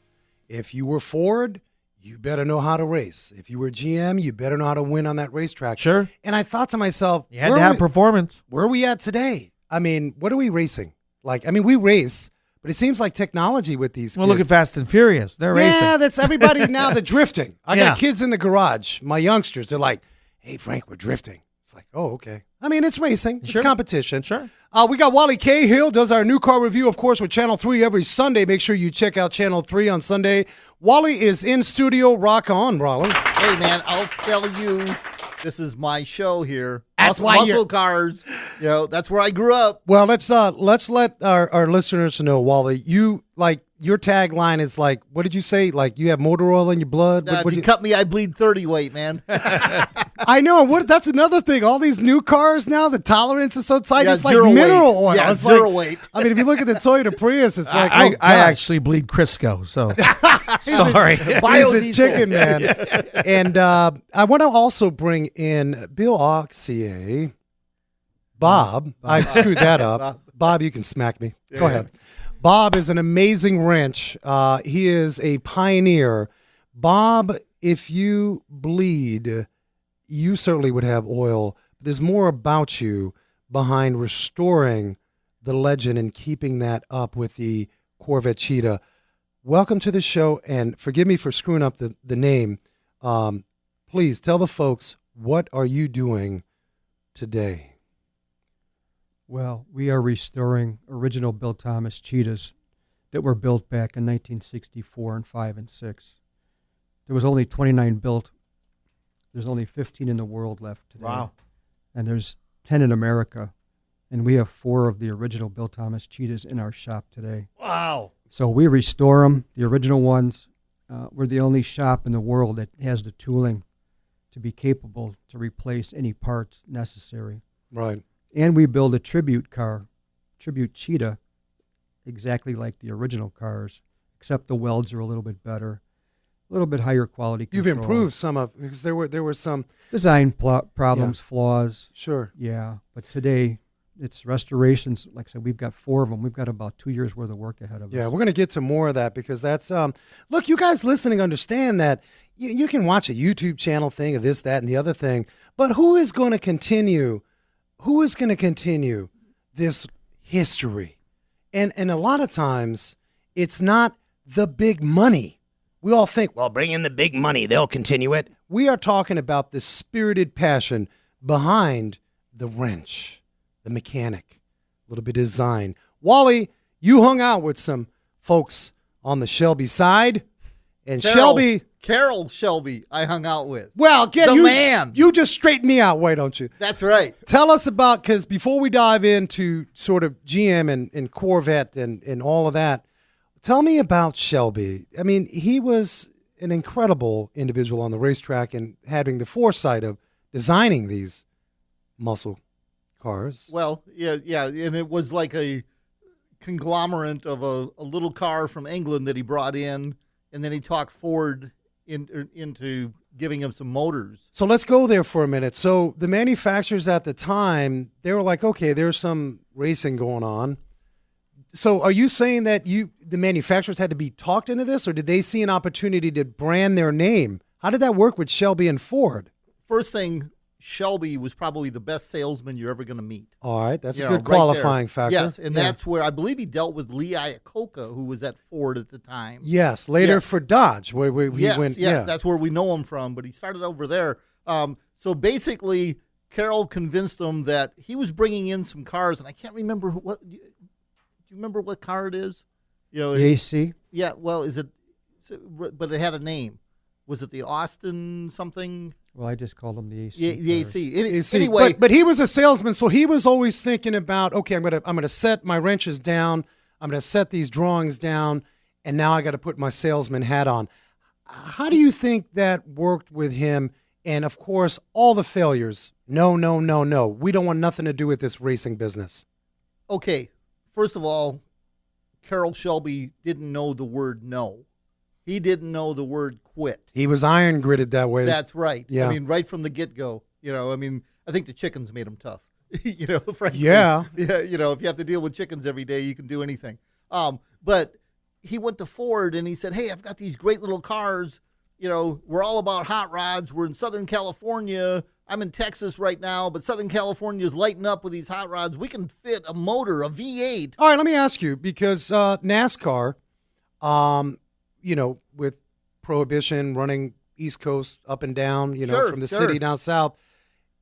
If you were Ford, you better know how to race. If you were GM, you better know how to win on that racetrack. Sure. And I thought to myself, you had to have performance. Where are we at today? I mean, what are we racing? We race, but it seems like technology with these Well, kids. look at Fast and Furious. They're racing. Yeah, that's everybody now. They're drifting. I got kids in the garage, my youngsters. They're like, hey, Frank, we're drifting. It's like, oh, okay. I mean, it's racing. It's competition. Sure. We got Wally Cahill, does our new car review, of course, with Channel 3 every Sunday. Make sure you check out Channel 3 on Sunday. Wally is in studio. Rock on, Wally. Hey, man, I'll tell you, this is my show here. That's why muscle cars. You know, that's where I grew up. Well, let's let our listeners know, Wally, you, like, your tagline is like, what did you say? Like, you have motor oil in your blood? If you cut me, I bleed 30 weight, man. I know. That's another thing. All these new cars now, the tolerance is so tight. Yeah, it's like mineral weight. oil. Yeah, it's zero like, weight. I mean, if you look at the Toyota Prius, it's like, I actually bleed Crisco, so sorry. He's a chicken, man. And I want to also bring in Bill Oxier. Bob. I screwed that up. Bob, you can smack me. Go ahead. Bob is an amazing wrench. He is a pioneer. Bob, if you bleed, you certainly would have oil. There's more about you behind restoring the legend and keeping that up with the Corvette Cheetah. Welcome to the show, and forgive me for screwing up the name. Please tell the folks, what are you doing today? Well, we are restoring original Bill Thomas Cheetahs that were built back in 1964 and 5 and 6. There was only 29 built. There's only 15 in the world left today. Wow. And there's 10 in America. And we have 4 of the original Bill Thomas Cheetahs in our shop today. Wow. So we restore them, the original ones. We're the only shop in the world that has the tooling to be capable to replace any parts necessary. Right. And we build a tribute car, tribute Cheetah, exactly like the original cars, except the welds are a little bit better, a little bit higher quality control. You've improved some of, because there were some design problems, flaws. Sure. Yeah, but today it's restorations. Like I said, we've got 4 of them. We've got about 2 years worth of work ahead of us. Yeah, we're going to get to more of that because that's, look, you guys listening understand that you can watch a YouTube channel thing of this, that, and the other thing, but who is going to continue this history? And a lot of times it's not the big money. We all think, well, bring in the big money, they'll continue it. We are talking about the spirited passion behind the wrench, the mechanic, a little bit of design. Wally, you hung out with some folks on the Shelby side, and Carol Shelby I hung out with. Well, man. You just straighten me out, why don't you? That's right. Tell us about, because before we dive into sort of GM and Corvette and all of that, tell me about Shelby. I mean, he was an incredible individual on the racetrack and having the foresight of designing these muscle cars. Well, yeah, and it was like a conglomerate of a little car from England that he brought in, and then he talked Ford into giving him some motors. So let's go there for a minute. So the manufacturers at the time, they were like, okay, there's some racing going on. So are you saying that the manufacturers had to be talked into this, or did they see an opportunity to brand their name? How did that work with Shelby and Ford? First thing, Shelby was probably the best salesman you're ever going to meet. All right, that's a You good know, right qualifying there. factor. Yes, and that's where I believe he dealt with Lee Iacocca, who was at Ford at the time. Yes, later Yes. for Dodge, where he Yes, went. yes, Yeah. that's where we know him from, but he started over there. So basically, Carroll convinced him that he was bringing in some cars, and I can't remember what. Do you remember what car it is? You know, The AC? yeah. Well, is it? But it had a name. Was it the Austin something? Well, I just called them the AC. Yeah, the cars. AC. You see, Anyway, but he was a salesman, so he was always thinking about, okay, I'm gonna set my wrenches down, I'm gonna set these drawings down, and now I got to put my salesman hat on. How do you think that worked with him? And of course, all the failures. No, no, no, no. We don't want nothing to do with this racing business. okay. First of all, Carroll Shelby didn't know the word no. He didn't know the word quit. He was iron gritted that way. That's right. Yeah. I mean, right from the get-go. You know, I mean, I think the chickens made him tough. You know, frankly. Yeah. Yeah. You know, if you have to deal with chickens every day, you can do anything. But he went to Ford and he said, "Hey, I've got these great little cars. You know, we're all about hot rods. We're in Southern California. I'm in Texas right now, but Southern California is lighting up with these hot rods. We can fit a motor, a V8." All right, let me ask you, because NASCAR, with prohibition running East Coast up and down, Sure, from the sure. city down south,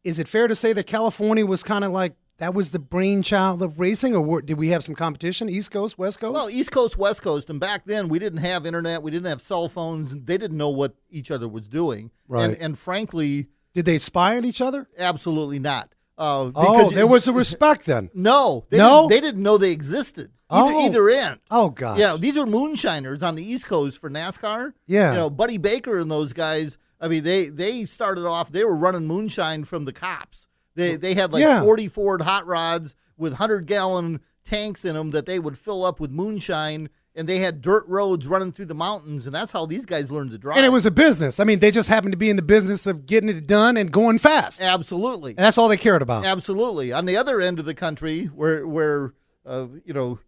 is it fair to say that California was kind of like, that was the brainchild of racing, or did we have some competition, East Coast, West Coast? Well, East Coast, West Coast, and back then we didn't have internet, we didn't have cell phones, and they didn't know what each other was doing. Right. And frankly, Did they spy on each other? absolutely not. There was a respect then. No, No? they didn't know they existed. Oh. Either end. Oh, gosh. Yeah, these are moonshiners on the East Coast for NASCAR. Yeah. You know, Buddy Baker and those guys, I mean, they started off, they were running moonshine from the cops. They had like Yeah. 40 Ford hot rods with 100-gallon tanks in them that they would fill up with moonshine, and they had dirt roads running through the mountains, and that's how these guys learned to drive. And it was a business. I mean, they just happened to be in the business of getting it done and going fast. Absolutely. And that's all they cared about. Absolutely. On the other end of the country, where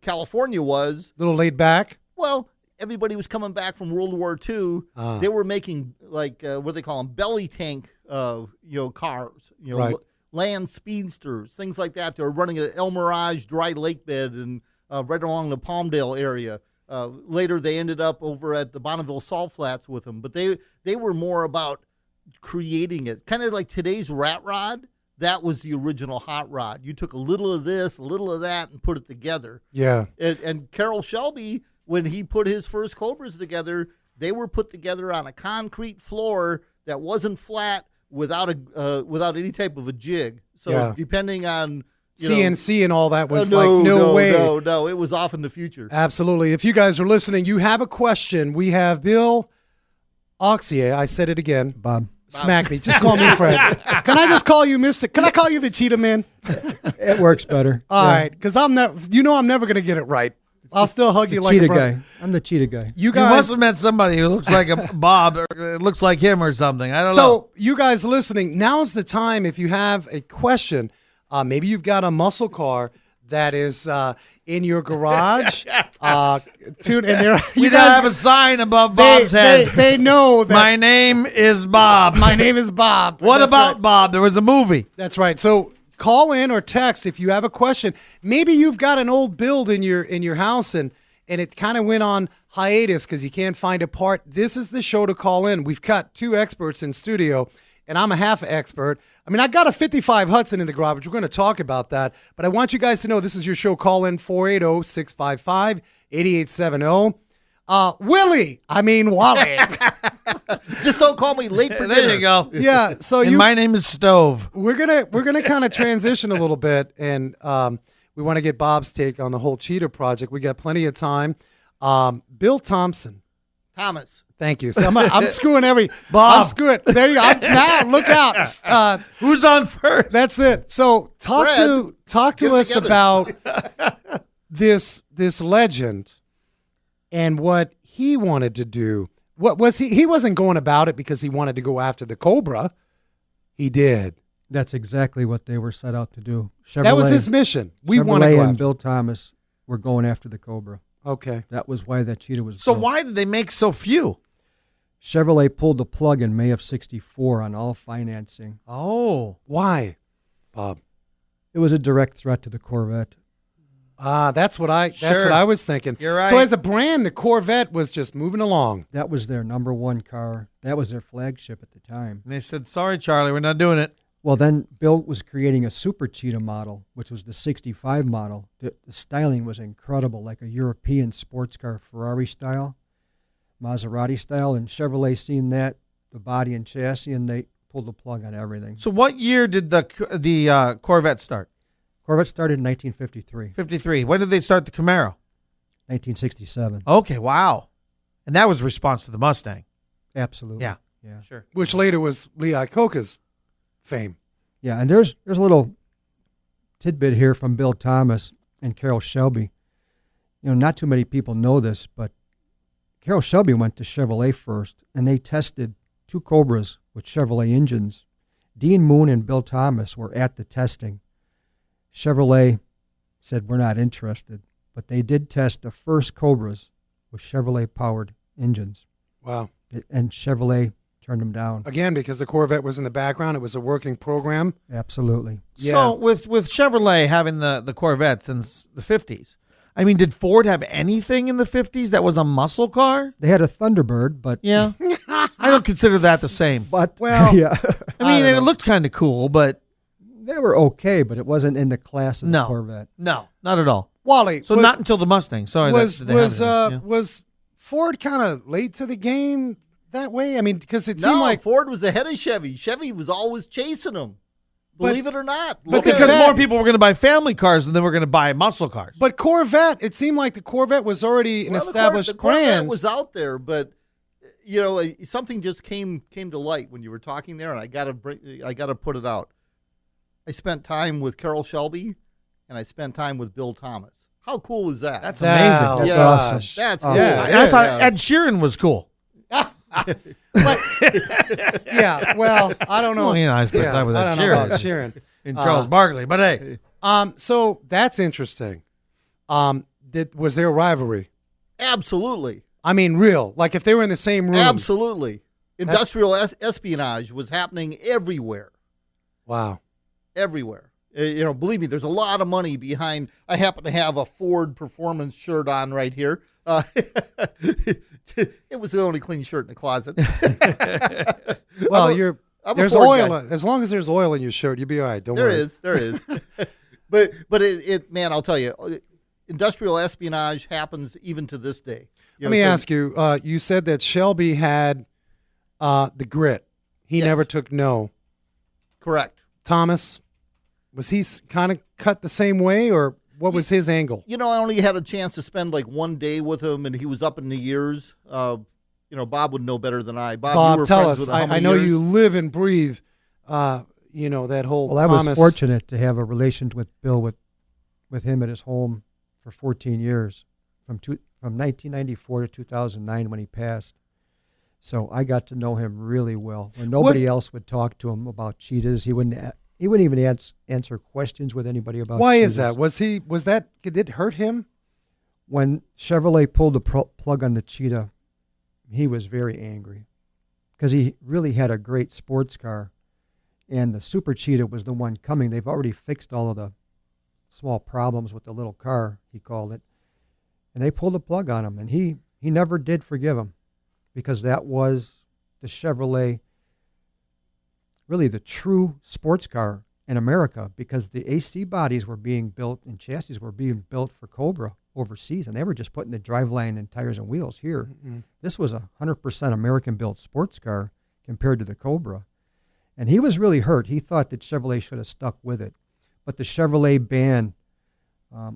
California was, A little laid back. well, everybody was coming back from World War II. They were making like what do they call them, belly tank, cars. Right. Land speedsters, things like that. They were running at El Mirage dry lake bed and right along the Palmdale area. Later, they ended up over at the Bonneville Salt Flats with them, but they were more about creating it, kind of like today's rat rod. That was the original hot rod. You took a little of this, a little of that, and put it together. Yeah. And Carroll Shelby, when he put his first Cobras together, they were put together on a concrete floor that wasn't flat without any type of a jig. So Yeah. depending on CNC and all that was no, like, no way. No, it was off in the future. Absolutely. If you guys are listening, you have a question. We have Bill Oxier. I said it again. Bob. Smack me. Just call me Fred. Can I just call you Mr.? Can I call you the Cheetah Man? It works better. All Yeah. right, because I'm never going to get it right. I'll still hug you The like a cheetah brother. guy. I'm the cheetah guy. You You guys, must have met somebody who looks like a Bob or looks like him or something. I don't know. so you guys listening, now's the time. If you have a question, maybe you've got a muscle car that is in your garage. And you We guys have a sign above Bob's head. They know that My name is Bob. my name is Bob. What That's about right. Bob? There was a movie. That's right. So call in or text if you have a question. Maybe you've got an old build in your house and it kind of went on hiatus because you can't find a part. This is the show to call in. We've got two experts in studio, and I'm a half expert. I mean, I got a 55 Hudson in the garage. We're going to talk about that. But I want you guys to know this is your show. Call in 480-655-8870. Willie. Wally. Just don't call me late for dinner. There you go. Yeah. So And my name is Stove. we're gonna kind of transition a little bit, and we want to get Bob's take on the whole Cheetah project. We got plenty of time. Bill Thompson. Thomas. Thank you. So I'm screwing Bob. I'm screwing. There you go. Now look out. Who's on first? That's it. So talk Fred, to get it us together. about this legend and what he wanted to do. What was he? He wasn't going about it because he wanted to go after the Cobra. He did. That's exactly what they were set out to do. Chevrolet, That was his mission. We want to Chevrolet go and after. Bill Thomas were going after the Cobra. Okay. That was why that Cheetah was So built. why did they make so few? Chevrolet pulled the plug in May of '64 on all financing. Oh. Why, Bob? It was a direct threat to the Corvette. That's what I Sure. was thinking. You're right. So as a brand, the Corvette was just moving along. That was their number one car. That was their flagship at the time. And they said, sorry, Charlie, we're not doing it. Well, then Bill was creating a Super Cheetah model, which was the 65 model. The styling was incredible, like a European sports car, Ferrari style, Maserati style. And Chevrolet seen that, the body and chassis, and they pulled the plug on everything. So what year did the Corvette start? Corvette started in 1953, 53. When did they start the Camaro? 1967. Okay, wow. And that was response to the Mustang. Absolutely. Yeah. Yeah. Sure. Which later was Lee Iacocca's fame. Yeah, and there's a little tidbit here from Bill Thomas and Carroll Shelby. You know, not too many people know this, but Carroll Shelby went to Chevrolet first, and they tested 2 Cobras with Chevrolet engines. Dean Moon and Bill Thomas were at the testing. Chevrolet said, we're not interested, but they did test the first Cobras with Chevrolet-powered engines, Wow. and Chevrolet turned them down. Again, because the Corvette was in the background, it was a working program. Absolutely. Yeah. So with Chevrolet having the Corvette since the 50s, I mean, did Ford have anything in the 50s that was a muscle car? They had a Thunderbird, but Yeah. I don't consider that the same. but Well, yeah, I mean, don't it know. looked kind of cool, but they were okay, but it wasn't in the class of No. the Corvette. no, not at all. Wally. So not until the Mustang. Sorry. was that they had was it in. Yeah. was Ford kind of late to the game that way? I mean, because it seemed No, like Ford was ahead of Chevy. Chevy was always chasing them. But- Believe it or not. but Look the at Because Corvette- more people were going to buy family cars than they were going to buy muscle cars. but Corvette. It seemed like the Corvette was already an Well, established the Corvette brand. was out there, but you know, something just came to light when you were talking there, and I got to put it out. I spent time with Carroll Shelby, and I spent time with Bill Thomas. How cool is that? That's Wow. amazing. That's Yeah. awesome. That's Awesome. cool. Yeah, And I thought Yeah. Ed Sheeran was cool. Yeah, well, I don't know. Well, you know, I spent Yeah, time with I Ed don't know Sheeran about Sheeran. and Charles Barkley. But hey, So that's interesting. Was there a rivalry? Absolutely. I mean, real. Like if they were in the same room. Absolutely. Industrial espionage was happening everywhere. Wow. Everywhere. You know, believe me, there's a lot of money behind. I happen to have a Ford Performance shirt on right here. It was the only clean shirt in the closet. Well, I'm a there's Ford oil. guy. As long as there's oil in your shirt, you'll be all right. Don't There worry. is. But it man, I'll tell you, industrial espionage happens even to this day. Let me ask you. You said that Shelby had the grit. He Yes. never took no. Correct. Thomas, was he kind of cut the same way, or what was his angle? You know, I only had a chance to spend like one day with him, and he was up in the years. You know, Bob would know better than I. Bob, you Bob, were tell friends us. with him how I many know years? you live and breathe. That whole. Well, I Thomas. was fortunate to have a relation with Bill with him at his home for 14 years, from 1994 to 2009 when he passed. So I got to know him really well. When nobody else would talk to him about cheetahs, he wouldn't even answer questions with anybody about. Why cheetahs. is that? Did it hurt him? When Chevrolet pulled the plug on the Cheetah, he was very angry because he really had a great sports car, and the Super Cheetah was the one coming. They've already fixed all of the small problems with the little car, he called it, and they pulled the plug on him, and he never did forgive him because that was the Chevrolet, really the true sports car in America, because the AC bodies were being built and chassis were being built for Cobra overseas, and they were just putting the driveline and tires and wheels here. Mm-hmm. This was a 100% American-built sports car compared to the Cobra. And he was really hurt. He thought that Chevrolet should have stuck with it. But the Chevrolet banned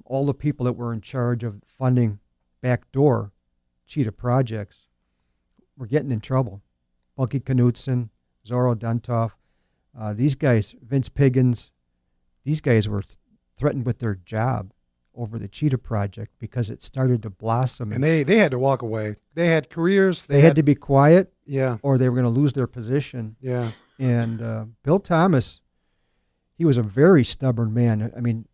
all the people that were in charge of funding backdoor Cheetah projects were getting in trouble. Bucky Knudsen, Zorro Duntoff, these guys, Vince Piggins, these guys were threatened with their job over the Cheetah project because it started to blossom. And they had to walk away. They had careers. They had to be quiet Yeah. or they were going to lose their position. Yeah. And Bill Thomas, he was a very stubborn man. I mean,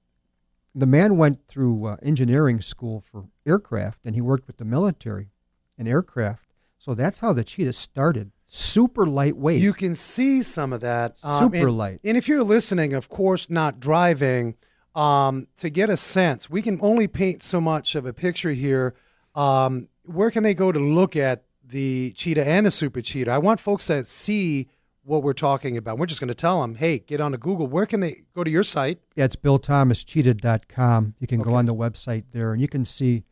the man went through engineering school for aircraft, and he worked with the military in aircraft. So that's how the Cheetah started. Super lightweight. You can see some of that. Super light. And if you're listening, of course, not driving, to get a sense, we can only paint so much of a picture here. Where can they go to look at the Cheetah and the Super Cheetah? I want folks that see what we're talking about. We're just going to tell them, hey, get onto Google. Where can they go to your site? Yeah, it's BillThomasCheetah.com. You can go on the website there, and you can see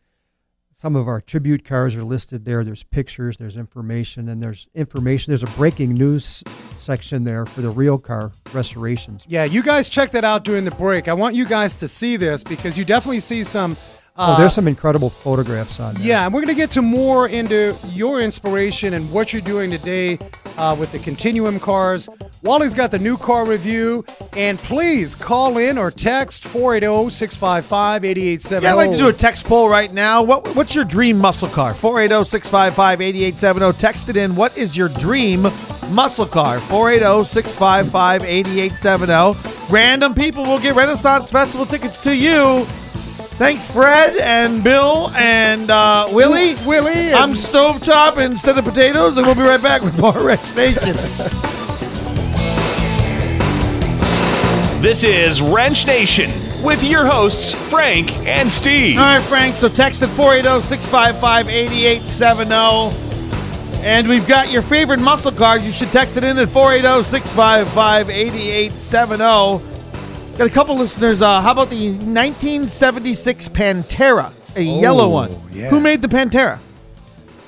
some of our tribute cars are listed there. There's pictures, there's information, and there's information. There's a breaking news section there for the real car restorations. Yeah, you guys check that out during the break. I want you guys to see this because you definitely see some... there's some incredible photographs on there. Yeah, and we're going to get to more into your inspiration and what you're doing today with the Continuum cars. Wally's got the new car review, and please call in or text 480-655-8870. Yeah, I'd like to do a text poll right now. What's your dream muscle car? 480-655-8870. Text it in. What is your dream muscle car? 480-655-8870. Random people will get Renaissance Festival tickets to you. Thanks, Fred and Bill and Willie. I'm Stovetop instead of potatoes, and we'll be right back with more Wrench Nation. This is Wrench Nation with your hosts, Frank and Steve. All right, Frank, so text at 480-655-8870. And we've got your favorite muscle cars. You should text it in at 480-655-8870. Got a couple listeners. How about the 1976 Pantera, a yellow one? Yeah. Who made the Pantera?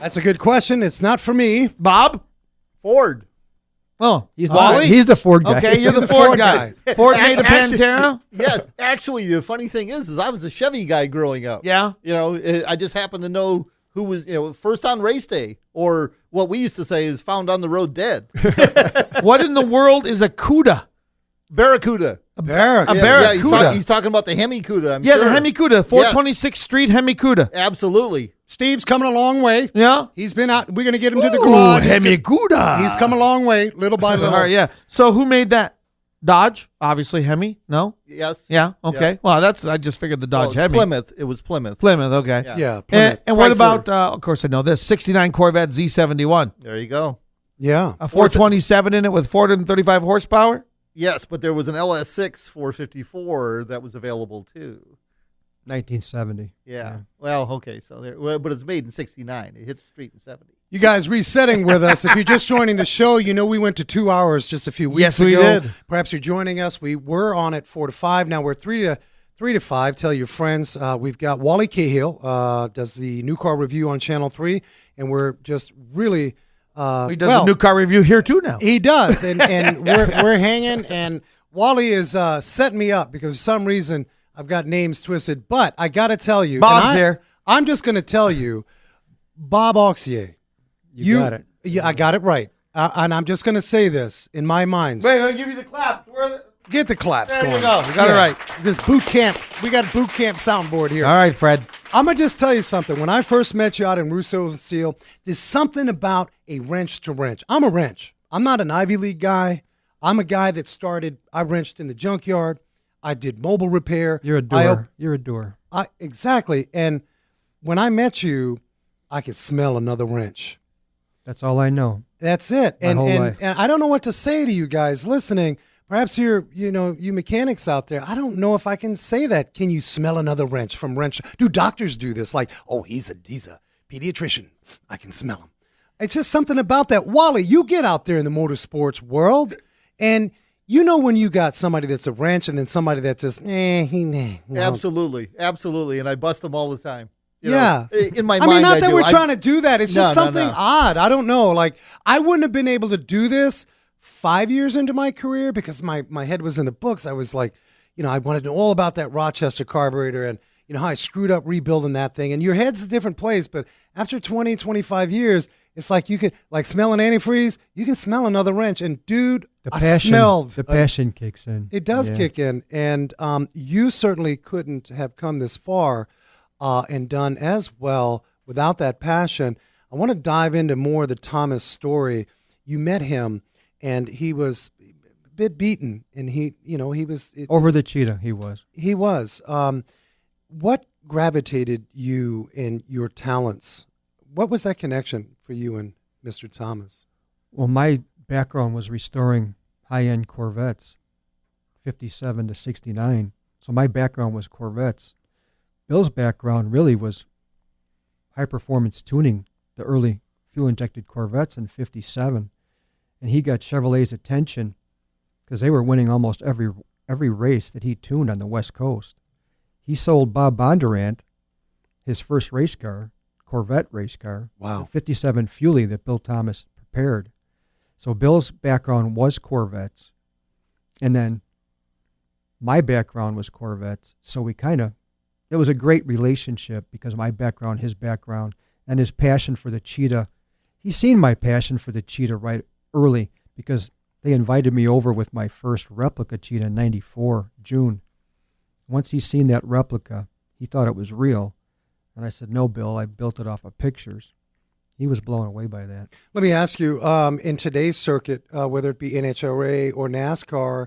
That's a good question. It's not for me. Bob? Ford. Oh, He's Wally? he's the Ford guy. Okay, you're the The Ford Ford guy. guy. Ford made the Actually- Pantera? Yes, actually, the funny thing is I was a Chevy guy growing up. Yeah. You know, I just happened to know who was, first on race day, or what we used to say is found on the road dead. What in the world is a CUDA? Barracuda. A Barracuda. A Barracuda. Yeah, he's talking about the Hemi CUDA, I'm Yeah, sure. the Hemi CUDA, 426th Street Hemi CUDA. Absolutely. Steve's coming a long way. Yeah. He's been out. We're going to get him to the garage. Hemi CUDA. He's come a long way, little by little. All right, yeah. So who made that? Dodge, obviously Hemi. No. Yes. Yeah. Okay. Yeah. Well, I just figured the Dodge Well, Hemi. Plymouth. It was Plymouth. Plymouth. Okay. Yeah. Yeah. Plymouth. And what Chrysler. about? Of course, I know this. '69 Corvette Z71. There you go. Yeah. A 427 in it with 435 horsepower. Yes, but there was an LS6 454 that was available too. 1970. Yeah. Well, okay. So there, but it's made in '69. It hit the street in '70. You guys resetting with us. If you're just joining the show, you know we went to 2 hours just a few weeks Yes, ago. we did. Perhaps you're joining us. We were on at 4 to 5. Now we're 3 to 5. Tell your friends. We've got Wally Cahill does the new car review on Channel 3, and we're just really He does a new car review here too now. He does, and we're hanging. And Wally is setting me up because for some reason I've got names twisted. But I got to tell you, Bob's here. I'm just going to tell you, Bob Auxier. You got it. Yeah, I got it right. And I'm just going to say this in my mind. Wait, I'll give you the claps. Get the claps There you going. go. You got it right. This boot camp. We got a boot camp soundboard here. All right, Fred. I'm going to just tell you something. When I first met you out in Russo and Steel, there's something about a wrench to wrench. I'm a wrench. I'm not an Ivy League guy. I'm a guy that started, I wrenched in the junkyard. I did mobile repair. You're a door. You're a door. Exactly. And when I met you, I could smell another wrench. That's all I know. That's it. My whole life. And I don't know what to say to you guys listening. Perhaps you mechanics out there. I don't know if I can say that. Can you smell another wrench from wrench? Do doctors do this? Like, oh, he's a pediatrician. I can smell him. It's just something about that. Wally, you get out there in the motorsports world, and you know when you got somebody that's a wrench and then somebody that's just, no. Absolutely. And I bust them all the time. You Yeah. know, in my I mind, mean, not that do. we're trying to do that. It's just No, something no. odd. I don't know. Like, I wouldn't have been able to do this 5 years into my career because my head was in the books. I was like, I wanted to know all about that Rochester carburetor and, how I screwed up rebuilding that thing. And your head's a different place. But after 20, 25 years, it's like you could, like smelling antifreeze, you can smell another wrench. And, dude, The I passion. smelled. The passion kicks in. It does Yeah. kick in. And you certainly couldn't have come this far and done as well without that passion. I want to dive into more of the Thomas story. You met him, and he was a bit beaten, and he was Over the Cheetah, he was. He was. What gravitated you in your talents? What was that connection for you and Mr. Thomas? Well, my background was restoring high-end Corvettes, 57 to 69. So my background was Corvettes. Bill's background really was high-performance tuning the early fuel-injected Corvettes in 57. And he got Chevrolet's attention because they were winning almost every race that he tuned on the West Coast. He sold Bob Bondurant his first race car, Corvette race car, Wow. a 57 Fuelie that Bill Thomas prepared. So Bill's background was Corvettes, and then my background was Corvettes. So it was a great relationship because my background, his background, and his passion for the Cheetah. He's seen my passion for the Cheetah right early because they invited me over with my first replica Cheetah in 94, June. Once he's seen that replica, he thought it was real. And I said, no, Bill, I built it off of pictures. He was blown away by that. Let me ask you, in today's circuit, whether it be NHRA or NASCAR,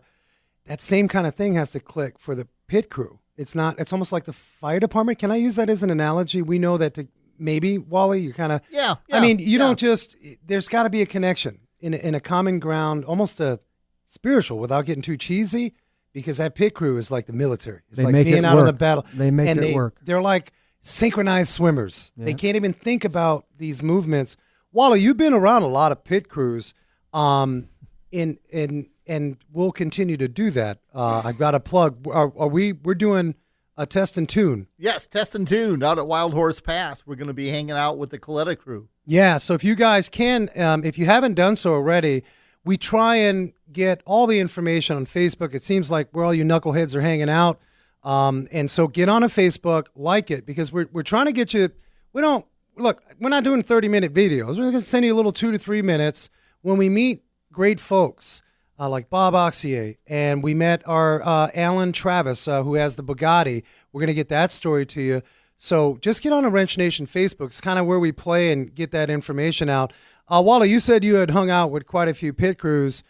that same kind of thing has to click for the pit crew. It's almost like the fire department. Can I use that as an analogy? We know that maybe, Wally, you kind of, Yeah. I mean, you don't just, there's got to be a connection in a common ground, almost a spiritual without getting too cheesy, because that pit crew is like the military. It's They like make being it out on work. the battle. They make it work. They're like synchronized swimmers. Yeah. They can't even think about these movements. Wally, you've been around a lot of pit crews, and we'll continue to do that. I've got a plug. We're doing a test and tune. Yes, test and tune out at Wild Horse Pass. We're going to be hanging out with the Coletta crew. Yeah, so if you guys can, if you haven't done so already, we try and get all the information on Facebook. It seems like where all you knuckleheads are hanging out. And so get on a Facebook, like it, because we're trying to get you. We're not doing 30-minute videos. We're going to send you a little 2 to 3 minutes when we meet great folks like Bob Oxier, and we met our Alan Travis, who has the Bugatti. We're going to get that story to you. So just get on a Wrench Nation Facebook. It's kind of where we play and get that information out. Wally, you said you had hung out with quite a few pit crews.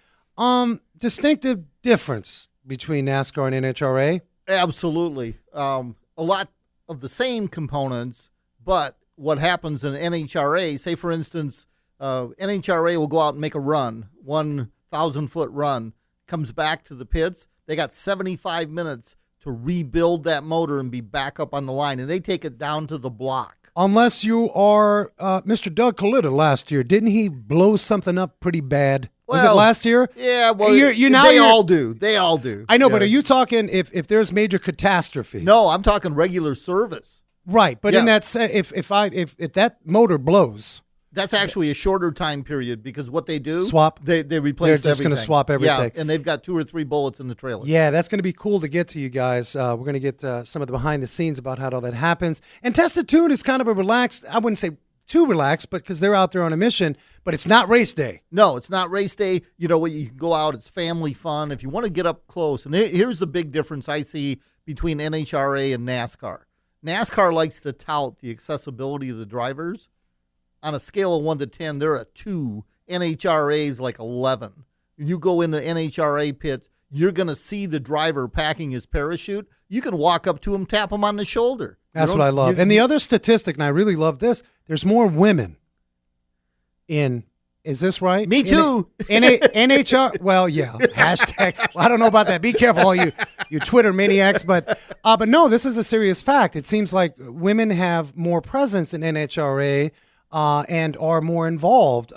Distinctive difference between NASCAR and NHRA? Absolutely. A lot of the same components, but what happens in NHRA, say for instance, NHRA will go out and make a run, 1,000-foot run, comes back to the pits. They got 75 minutes to rebuild that motor and be back up on the line, and they take it down to the block. Unless you are Mr. Doug Coletta last year. Didn't he blow something up pretty bad? Was it last year? Yeah, well, you're all do. They all do. I know, Yeah. but are you talking if there's major catastrophe? No, I'm talking regular service. Right, but Yeah. in that if that motor blows, That's actually a shorter time period because what they do, Swap? They replace They're just gonna everything. swap everything. Yeah, and they've got 2 or 3 bullets in the trailer. yeah, that's going to be cool to get to you guys. We're going to get some of the behind the scenes about how all that happens. And Tested Tune is kind of a relaxed, I wouldn't say too relaxed, but because they're out there on a mission, but it's not race day. No, it's not race day. You know what? You can go out. It's family fun. If you want to get up close, and here's the big difference I see between NHRA and NASCAR. NASCAR likes to tout the accessibility of the drivers. On a scale of 1 to 10, they're a 2. NHRA's like 11. When you go into NHRA pit, you're going to see the driver packing his parachute. You can walk up to him, tap him on the shoulder. That's what I love. And the other statistic, and I really love this, there's more women in, is this right? Me too. NHR, well, yeah, hashtag, well, I don't know about that. Be careful, all you Twitter maniacs. But no, this is a serious fact. It seems like women have more presence in NHRA and are more involved.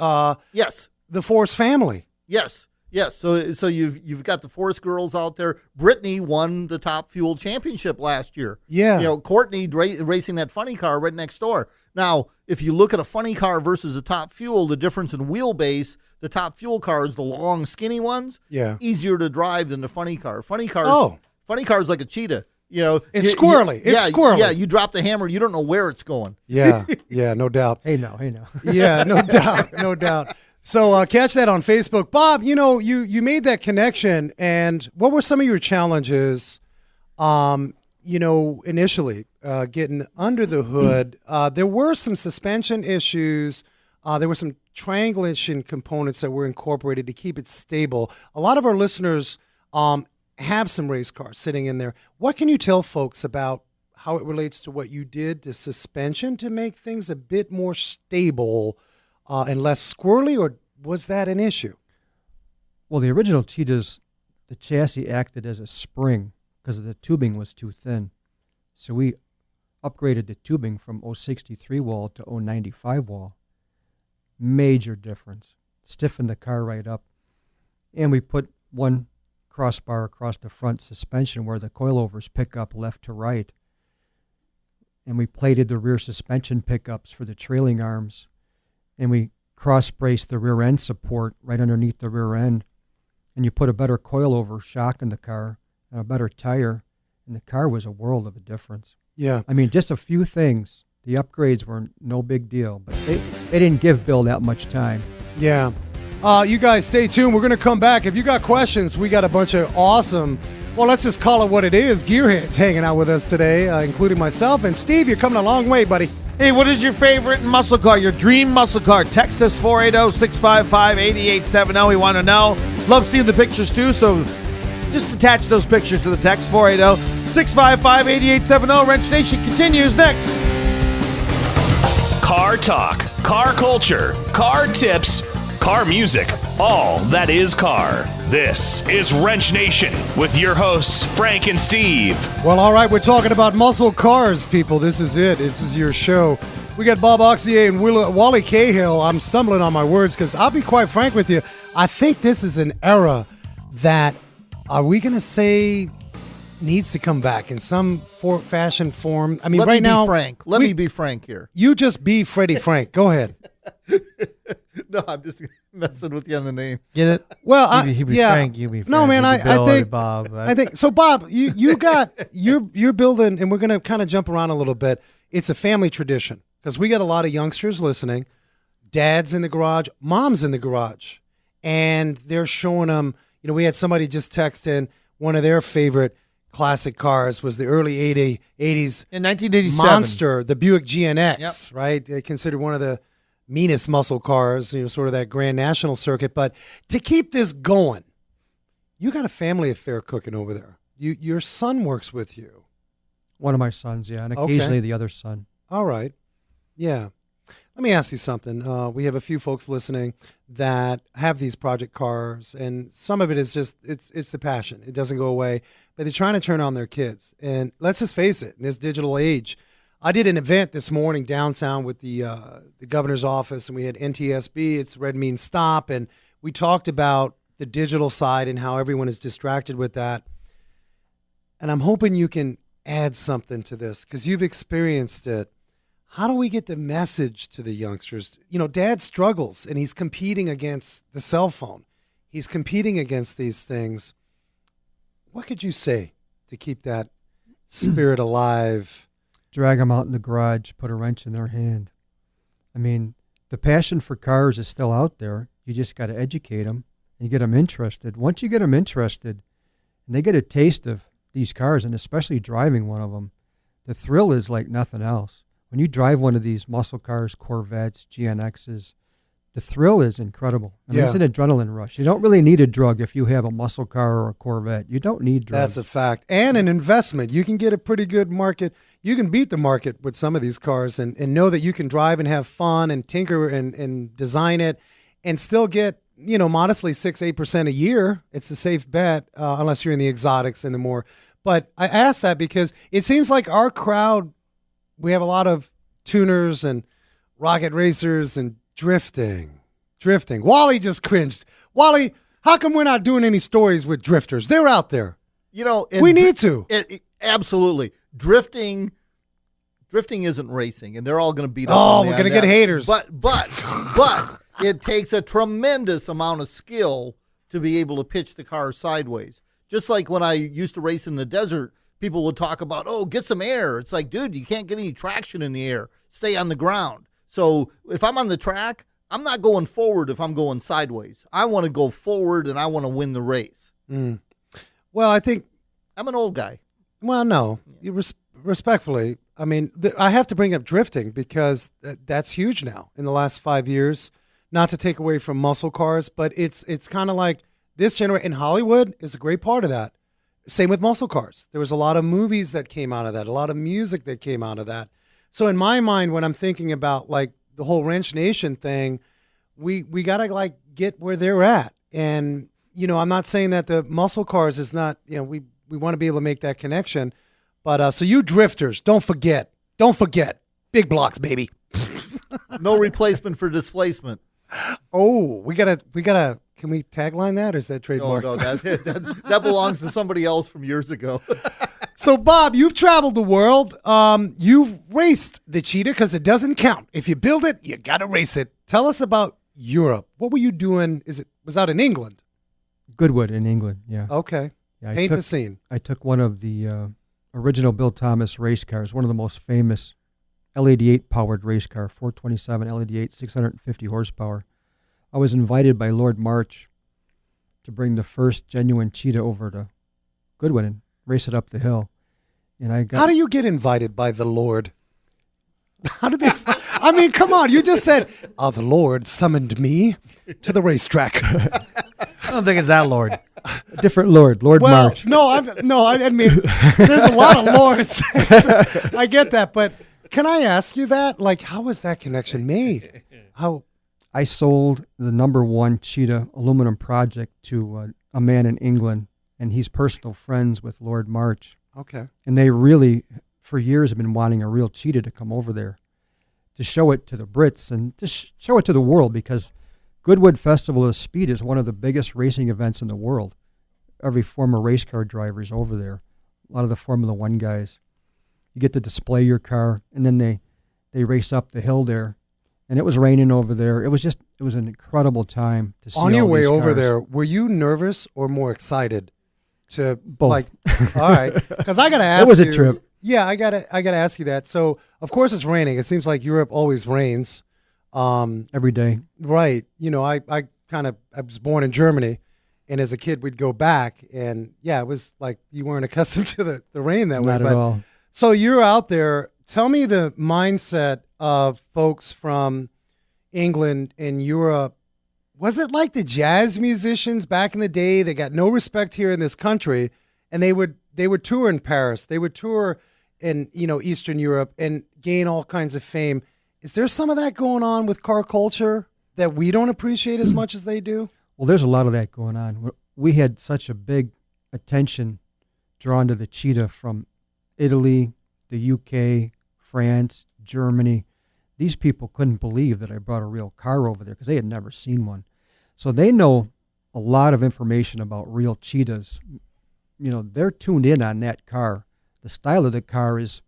Yes. The Force family. Yes. Yes, so you've got the Force girls out there. Brittany won the Top Fuel Championship last year. Yeah. You know, Courtney racing that funny car right next door. Now, if you look at a funny car versus a Top Fuel, the difference in wheelbase, the Top Fuel cars, the long, skinny ones, easier to drive than the funny car. Funny car's like a cheetah. You know, it's squirrely. It's squirrely. Yeah, you drop the hammer, you don't know where it's going. Yeah, no doubt. Hey, no. Yeah, no doubt, no doubt. So catch that on Facebook. Bob, you know, you made that connection, and what were some of your challenges, initially getting under the hood? There were some suspension issues. There were some triangulation components that were incorporated to keep it stable. A lot of our listeners have some race cars sitting in there. What can you tell folks about how it relates to what you did to suspension to make things a bit more stable and less squirrely, or was that an issue? Well, the original Cheetahs, the chassis acted as a spring because the tubing was too thin. So we upgraded the tubing from 063 wall to 095 wall. Major difference. Stiffened the car right up. And we put one crossbar across the front suspension where the coilovers pick up left to right. And we plated the rear suspension pickups for the trailing arms. And we cross-braced the rear end support right underneath the rear end. And you put a better coilover shock in the car and a better tire. And the car was a world of a difference. Yeah. I mean, just a few things. The upgrades were no big deal, but they didn't give Bill that much time. Yeah. You guys stay tuned. We're going to come back. If you got questions, we got a bunch of awesome, well, let's just call it what it is, gearheads hanging out with us today, including myself. And Steve, you're coming a long way, buddy. Hey, what is your favorite muscle car, your dream muscle car? Text us 480-655-8870. We want to know. Love seeing the pictures, too, so just attach those pictures to the text 480-655-8870. Wrench Nation continues next. Car talk, car culture, car tips, car music, all that is car. This is Wrench Nation with your hosts, Frank and Steve. Well, all right, we're talking about muscle cars, people. This is it. This is your show. We got Bob Oxier and Wally Cahill. I'm stumbling on my words because I'll be quite frank with you. I think this is an era that, are we going to say, needs to come back in some fashion form. I mean, Let right me be now, frank. Let me be frank here. You just be Freddie Frank. Go ahead. No, I'm just messing with you on the names. Get it? Well, He be yeah. Frank, you be Frank. No, man, I think Bob. I think so. Bob, you got you're building, and we're gonna kind of jump around a little bit. It's a family tradition because we got a lot of youngsters listening. Dad's in the garage, mom's in the garage, and they're showing them. You know, we had somebody just text in one of their favorite classic cars was the early 80s in 1987 monster, the Buick GNX, right? They considered one of the meanest muscle cars, sort of that Grand National circuit. But to keep this going, you got a family affair cooking over there. Your son works with you. One of my sons, yeah, and occasionally the other son. All right. Yeah. Let me ask you something. We have a few folks listening that have these project cars, and some of it is just, it's the passion. It doesn't go away, but they're trying to turn on their kids. And let's just face it, in this digital age, I did an event this morning downtown with the governor's office, and we had NTSB, it's Red Means Stop, and we talked about the digital side and how everyone is distracted with that. And I'm hoping you can add something to this because you've experienced it. How do we get the message to the youngsters? Dad struggles, and he's competing against the cell phone. He's competing against these things. What could you say to keep that spirit alive? Drag them out in the garage, put a wrench in their hand. I mean, the passion for cars is still out there. You just got to educate them and get them interested. Once you get them interested, and they get a taste of these cars, and especially driving one of them, the thrill is like nothing else. When you drive one of these muscle cars, Corvettes, GNXs, the thrill is incredible. I mean, it's an adrenaline rush. You don't really need a drug if you have a muscle car or a Corvette. You don't need drugs. That's a fact. And an investment. You can get a pretty good market. You can beat the market with some of these cars and know that you can drive and have fun and tinker and design it and still get, modestly 6-8% a year. It's a safe bet unless you're in the exotics and the more. But I ask that because it seems like our crowd, we have a lot of tuners and rocket racers and drifting. Wally just cringed. Wally, how come we're not doing any stories with drifters? They're out there. We need to. Absolutely. Drifting isn't racing, and they're all going to beat up. Oh, we're going to get haters. But it takes a tremendous amount of skill to be able to pitch the car sideways. Just like when I used to race in the desert, people would talk about, get some air. It's like, dude, you can't get any traction in the air. Stay on the ground. So if I'm on the track, I'm not going forward if I'm going sideways. I want to go forward, and I want to win the race. Well, I think I'm an old guy. Well, no, respectfully, I mean, I have to bring up drifting because that's huge now in the last 5 years. Not to take away from muscle cars, but it's kind of like this generation in Hollywood is a great part of that. Same with muscle cars. There was a lot of movies that came out of that, a lot of music that came out of that. So in my mind, when I'm thinking about like the whole Wrench Nation thing, we gotta like get where they're at. And I'm not saying that the muscle cars is not. We want to be able to make that connection. But so you drifters, don't forget, big blocks, baby. No replacement for displacement. Oh, we gotta. Can we tagline that, or is that trademarked? No, that belongs to somebody else from years ago. So, Bob, you've traveled the world. You've raced the Cheetah because it doesn't count. If you build it, you got to race it. Tell us about Europe. What were you doing? Was out in England? Goodwood in England, yeah. Okay. Yeah, Paint the scene. I took one of the original Bill Thomas race cars, one of the most famous L88 powered race car, 427 L88, 650 horsepower. I was invited by Lord March to bring the first genuine Cheetah over to Goodwood and race it up the hill. And I got. How do you get invited by the Lord? How did they? I mean, come on! You just said, the Lord summoned me to the racetrack." I don't think it's that Lord. A different Lord, Lord March. I mean, there's a lot of lords. I get that, but can I ask you that? Like, how was that connection made? How? I sold the #1 Cheetah aluminum project to a man in England, and he's personal friends with Lord March. Okay. And they really, for years, have been wanting a real Cheetah to come over there to show it to the Brits and to show it to the world, because Goodwood Festival of Speed is one of the biggest racing events in the world. Every former race car driver is over there. A lot of the Formula One guys. You get to display your car, and then they race up the hill there. And it was raining over there. It was an incredible time to see. On your all way these over cars. there, were you nervous or more excited? To Both. Like, all right, because I gotta ask. It was you, a trip. Yeah, I gotta ask you that. So of course it's raining. It seems like Europe always rains. Every day. Right. I was born in Germany, and as a kid we'd go back, and yeah, it was like you weren't accustomed to the rain that way. Not at all. So you're out there. Tell me the mindset of folks from England and Europe. Was it like the jazz musicians back in the day? They got no respect here in this country, and they would tour in Paris. They would tour in Eastern Europe and gain all kinds of fame. Is there some of that going on with car culture that we don't appreciate as much as they do? Well, there's a lot of that going on. We had such a big attention drawn to the Cheetah from Italy, the UK, France, Germany. These people couldn't believe that I brought a real car over there because they had never seen one. So they know a lot of information about real Cheetahs. They're tuned in on that car. The style of the car is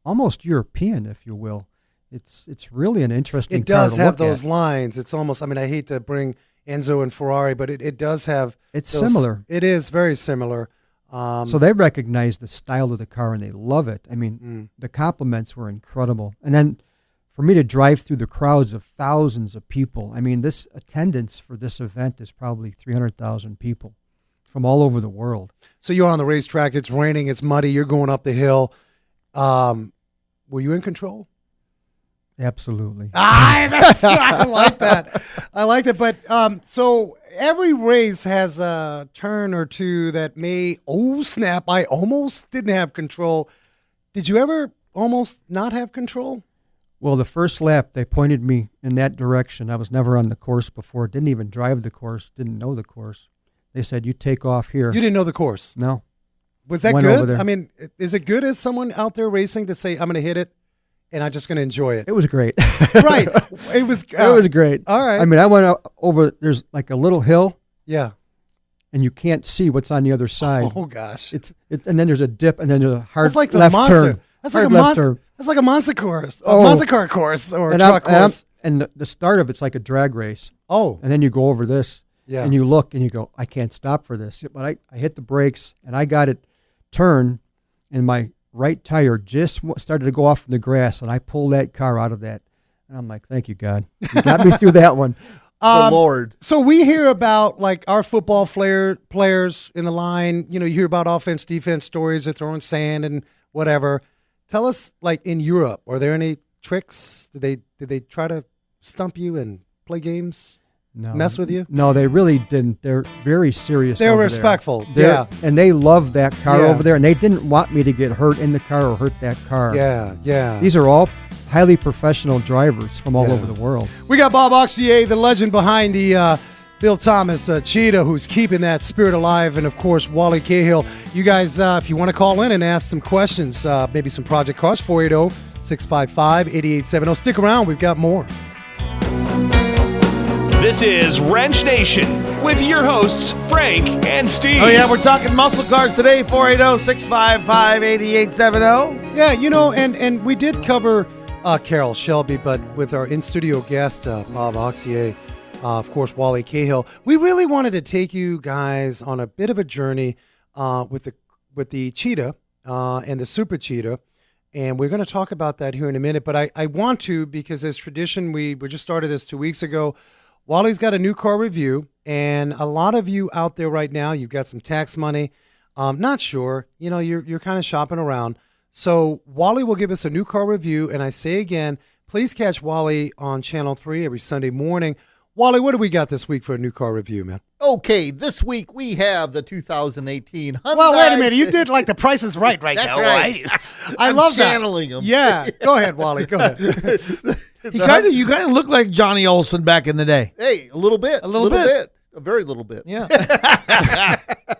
almost European, if you will. It's really an interesting car to look at. It does have those lines. It's almost, I hate to bring Enzo and Ferrari, but it does have. It's similar. It is very similar. So they recognize the style of the car and they love it. I mean, the compliments were incredible. And then for me to drive through the crowds of thousands of people, this attendance for this event is probably 300,000 people from all over the world. So you're on the racetrack. It's raining. It's muddy. You're going up the hill. Were you in control? Absolutely. I like that. I like that. But so every race has a turn or two that may, oh snap, I almost didn't have control. Did you ever almost not have control? Well, the first lap, they pointed me in that direction. I was never on the course before, didn't even drive the course, didn't know the course. They said, you take off here. You didn't know the course? No. Was that Went good? over there. I mean, is it good as someone out there racing to say, I'm going to hit it and I'm just going to enjoy it? It was great. Right. It was great. All right. I mean, I went over, there's like a little hill. Yeah. And you can't see what's on the other side. Oh, gosh. And then there's a dip, and then there's a hard That's like left the monster. turn. That's hard like a left turn. That's like a monster course, a Oh. monster car course or a And truck course. And the start of it's like a drag race. Oh. And then you go over this, Yeah. and you look, and you go, I can't stop for this. But I hit the brakes, and I got it turned, and my right tire just started to go off in the grass, and I pulled that car out of that. And I'm like, thank you, God. You got me through that one. The Lord. So we hear about like our football players in the line. You hear about offense, defense stories. They're throwing sand and whatever. Tell us, like in Europe, are there any tricks? Did they try to stump you and play games? No. Mess with you? No, they really didn't. They're very serious. They're over respectful. there. Yeah. And they love that car Yeah. over there, and they didn't want me to get hurt in the car or hurt that car. Yeah. These are all highly professional drivers from all over the world. We got Bob Oxier, the legend behind the Bill Thomas Cheetah, who's keeping that spirit alive, and of course Wally Cahill. You guys, if you want to call in and ask some questions, maybe some project cars, 480-655-8870. Stick around, we've got more. This is Wrench Nation with your hosts, Frank and Steve. Oh, yeah, we're talking muscle cars today, 480-655-8870. Yeah, and we did cover Carol Shelby, but with our in-studio guest, Bob Oxier, of course, Wally Cahill, we really wanted to take you guys on a bit of a journey with the Cheetah and the Super Cheetah, and we're going to talk about that here in a minute, but I want to, because as tradition, we just started this 2 weeks ago. Wally's got a new car review, and a lot of you out there right now, you've got some tax money. Not sure. You're kind of shopping around. So Wally will give us a new car review, and I say again, please catch Wally on Channel 3 every Sunday morning. Wally, what do we got this week for a new car review, man? Okay, this week we have the 2018 Hyundai. Well, wait a minute. You did like the Price is Right That's now, right. I love that. Channeling him. Yeah. Go ahead, Wally. Go ahead. You kind of look like Johnny Olson back in the day. Hey, a little bit. A little bit. A very little bit. Yeah.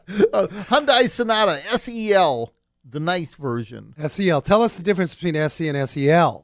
Hyundai Sonata SEL, the nice version. SEL. Tell us the difference between SE and SEL.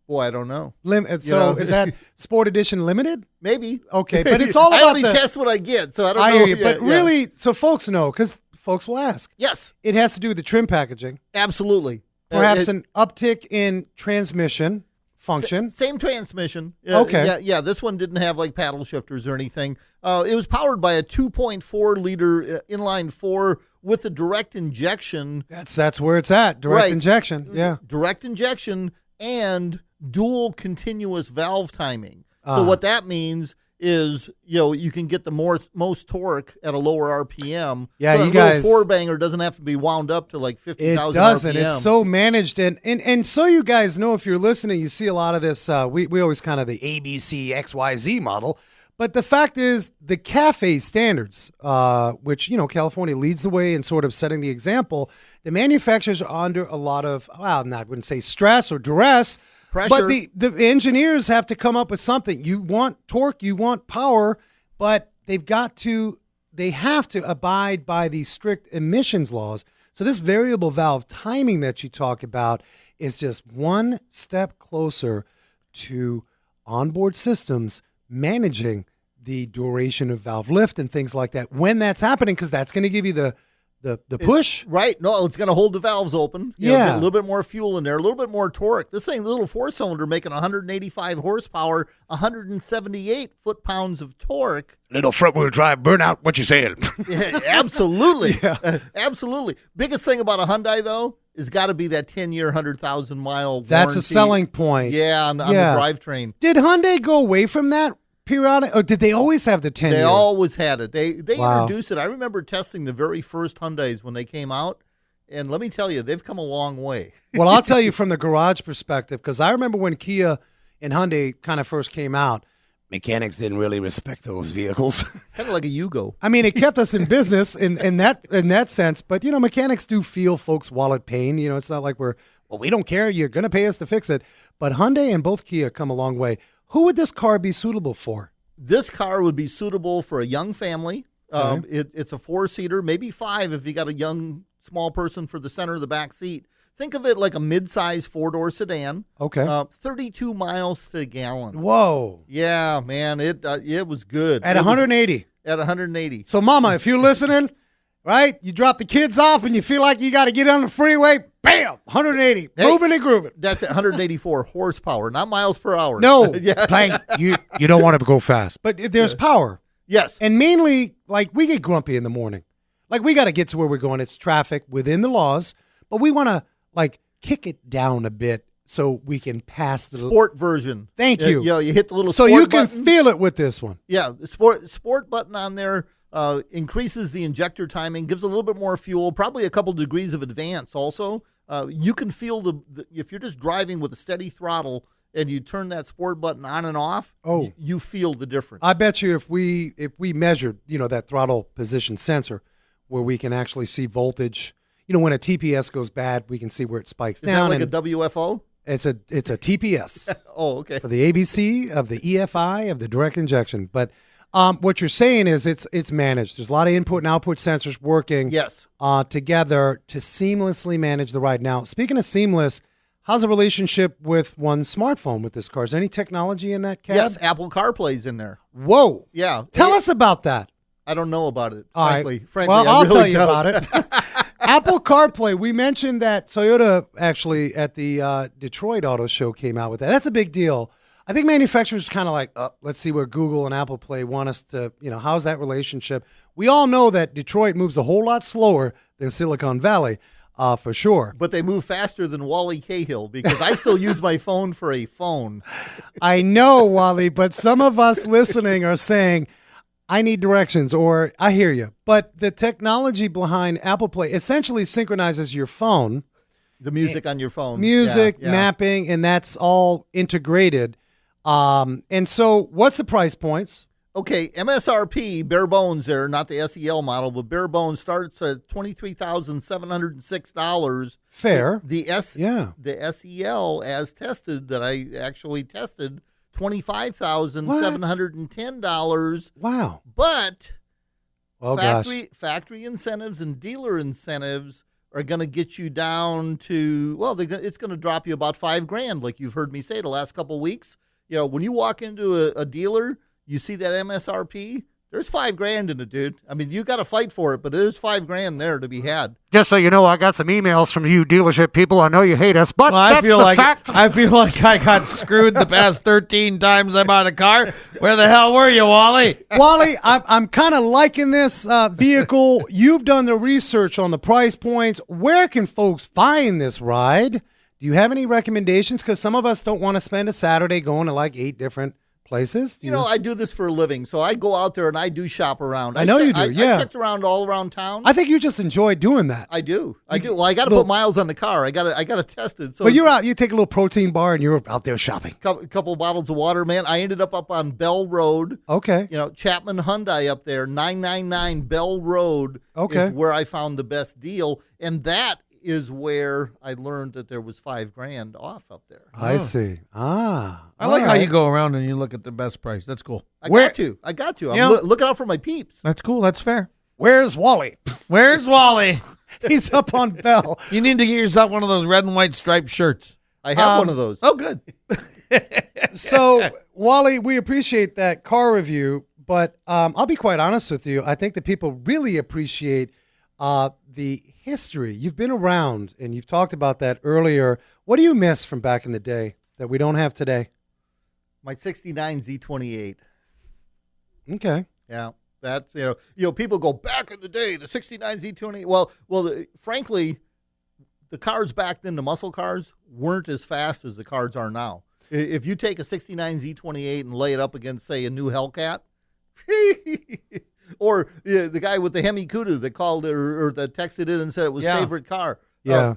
Boy, I don't know. Is that Sport Edition Limited? Maybe. Okay, but it's all about I only test what I get, so I don't know. I hear you, yet. but really, so folks know, because folks will ask. Yes. It has to do with the trim packaging. Absolutely. Perhaps an uptick in transmission function. Same transmission. Okay. Yeah, this one didn't have like paddle shifters or anything. It was powered by a 2.4 liter inline four with a direct injection. That's where it's at. Direct injection. Yeah. Direct injection and dual continuous valve timing. So what that means is, you can get the most torque at a lower RPM. Yeah, so you guys. Four banger doesn't have to be wound up to like 50,000 RPM. It doesn't. It's so managed, and so you guys know, if you're listening, you see a lot of this. We always kind of the ABC XYZ model, but the fact is the CAFE standards, which California leads the way in sort of setting the example. The manufacturers are under a lot of, I wouldn't say stress or duress. Pressure. But the engineers have to come up with something. You want torque, you want power, but they have to abide by these strict emissions laws. So this variable valve timing that you talk about is just one step closer to onboard systems managing the duration of valve lift and things like that when that's happening, because that's going to give you the push. Right. No, it's going to hold the valves open. Yeah. Get a little bit more fuel in there, a little bit more torque. This thing, the little four-cylinder, making 185 horsepower, 178 foot-pounds of torque. Little front-wheel drive burnout, what you saying? Yeah, absolutely. Yeah. Absolutely. Biggest thing about a Hyundai, though, is got to be that 10-year, 100,000-mile warranty. That's a selling point. Yeah, on the drivetrain. Did Hyundai go away from that periodic, or did they always have the 10-year? They always had it. They Wow. introduced it. I remember testing the very first Hyundais when they came out, and let me tell you, they've come a long way. Well, I'll tell you from the garage perspective, because I remember when Kia and Hyundai kind of first came out, mechanics didn't really respect those vehicles. Kind of like a Yugo. I mean, it kept us in business in that sense, but mechanics do feel folks' wallet pain. It's not like we don't care. You're going to pay us to fix it. But Hyundai and both Kia come a long way. Who would this car be suitable for? This car would be suitable for a young family. It's a four-seater, maybe five if you got a young, small person for the center of the back seat. Think of it like a mid-size four-door sedan. Okay. 32 miles to the gallon. Whoa. Yeah, man, it was good. At 180. At 180. So, Mama, if you're listening, right, you drop the kids off and you feel like you got to get on the freeway, bam, 180, moving and grooving. That's at 184 horsepower, not miles per hour. No, Plank, you don't want to go fast. but there's power. Yes. And mainly, like, we get grumpy in the morning. Like, we got to get to where we're going. It's traffic within the laws, but we want to, like, kick it down a bit so we can pass the sport version. Thank you. You hit the little so sport you can button. feel it with this one. Yeah, the sport button on there increases the injector timing, gives a little bit more fuel, probably a couple degrees of advance also. You can feel the if you're just driving with a steady throttle and you turn that sport button on and off, you feel the difference. I bet you if we measured, that throttle position sensor where we can actually see voltage, when a TPS goes bad, we can see where it spikes Is down. that like a WFO? It's a TPS. Oh, okay. For the ABC, of the EFI, of the direct injection. But what you're saying is it's managed. There's a lot of input and output sensors working together to seamlessly manage the ride. Now, speaking of seamless, how's the relationship with one smartphone with this car? Is there any technology in that cab? Yes, Apple CarPlay's in there. Whoa. Yeah. Tell us about that. I don't know about it, All frankly. right. Frankly, well, I I'll really tell you don't. about it. Apple CarPlay. We mentioned that Toyota actually at the Detroit Auto Show came out with that. That's a big deal. I think manufacturers kind of like, let's see where Google and Apple Play want us to, how's that relationship? We all know that Detroit moves a whole lot slower than Silicon Valley, for sure. But they move faster than Wally Cahill because I still use my phone for a phone. I know, Wally, but some of us listening are saying, I need directions, or I hear you. But the technology behind Apple Play essentially synchronizes your phone. The music on your phone. Music, mapping, and that's all integrated. And so what's the price points? Okay, MSRP, bare bones there, not the SEL model, but bare bones starts at $23,706. Fair. The SEL as tested that I actually tested, $25,710. Wow. But factory incentives and dealer incentives are going to get you down to, it's going to drop you about $5,000, like you've heard me say the last couple of weeks. When you walk into a dealer, you see that MSRP, there's $5,000 in it, dude. I mean, you got to fight for it, but there's $5,000 there to be had. Just so you know, I got some emails from you dealership people. I know you hate us, but I that's feel the like fact. I feel like I got screwed the past 13 times I bought a car. Where the hell were you, Wally? Wally, I'm kind of liking this vehicle. You've done the research on the price points. Where can folks find this ride? Do you have any recommendations? Because some of us don't want to spend a Saturday going to like 8 different places. I do this for a living, so I go out there and I do shop around. I know you do, I checked around all around town. I think you just enjoy doing that. I do. Well, I got to put miles on the car. I got to test it. So but you're out. You take a little protein bar and you're out there shopping. Couple bottles of water, man. I ended up on Bell Road. Okay. Chapman Hyundai up there, 999 Bell Road is where I found the best deal, and that is where I learned that there was $5,000 off up there. I see. I like how you go around and you look at the best price. That's cool. I got to. I'm looking out for my peeps. That's cool. That's fair. Where's Wally? Where's Wally? He's up on Bell. You need to get yourself one of those red and white striped shirts. I have one of those. Oh, good. So, Wally, we appreciate that car review, but I'll be quite honest with you. I think that people really appreciate the history. You've been around, and you've talked about that earlier. What do you miss from back in the day that we don't have today? My 69 Z28. Okay. Yeah. That's, people go back in the day, the 69 Z28. Well, frankly, the cars back then, the muscle cars, weren't as fast as the cars are now. If you take a 69 Z28 and lay it up against, say, a new Hellcat, or the guy with the Hemi Cuda that called it or that texted in and said it was favorite car.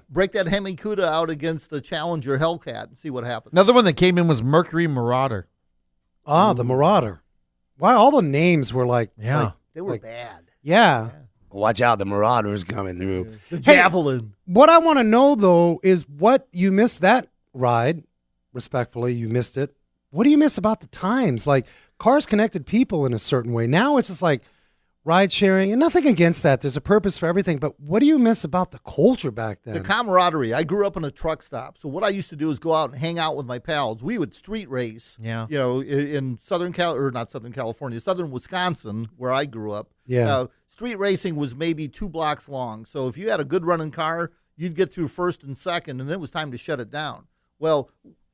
Break that Hemi Cuda out against the Challenger Hellcat and see what happens. Another one that came in was Mercury Marauder. The Marauder. Wow, all the names were like, they were bad. Yeah. Watch out, the Marauder's coming through. The Javelin. What I want to know, though, is what you missed that ride. Respectfully, you missed it. What do you miss about the times? Like, cars connected people in a certain way. Now it's just like ride sharing, and nothing against that. There's a purpose for everything. But what do you miss about the culture back then? The camaraderie. I grew up in a truck stop. So what I used to do is go out and hang out with my pals. We would street race. Yeah. In Southern Wisconsin, where I grew up. Yeah. Street racing was maybe 2 blocks long. So if you had a good running car, you'd get through first and second, and then it was time to shut it down. Well,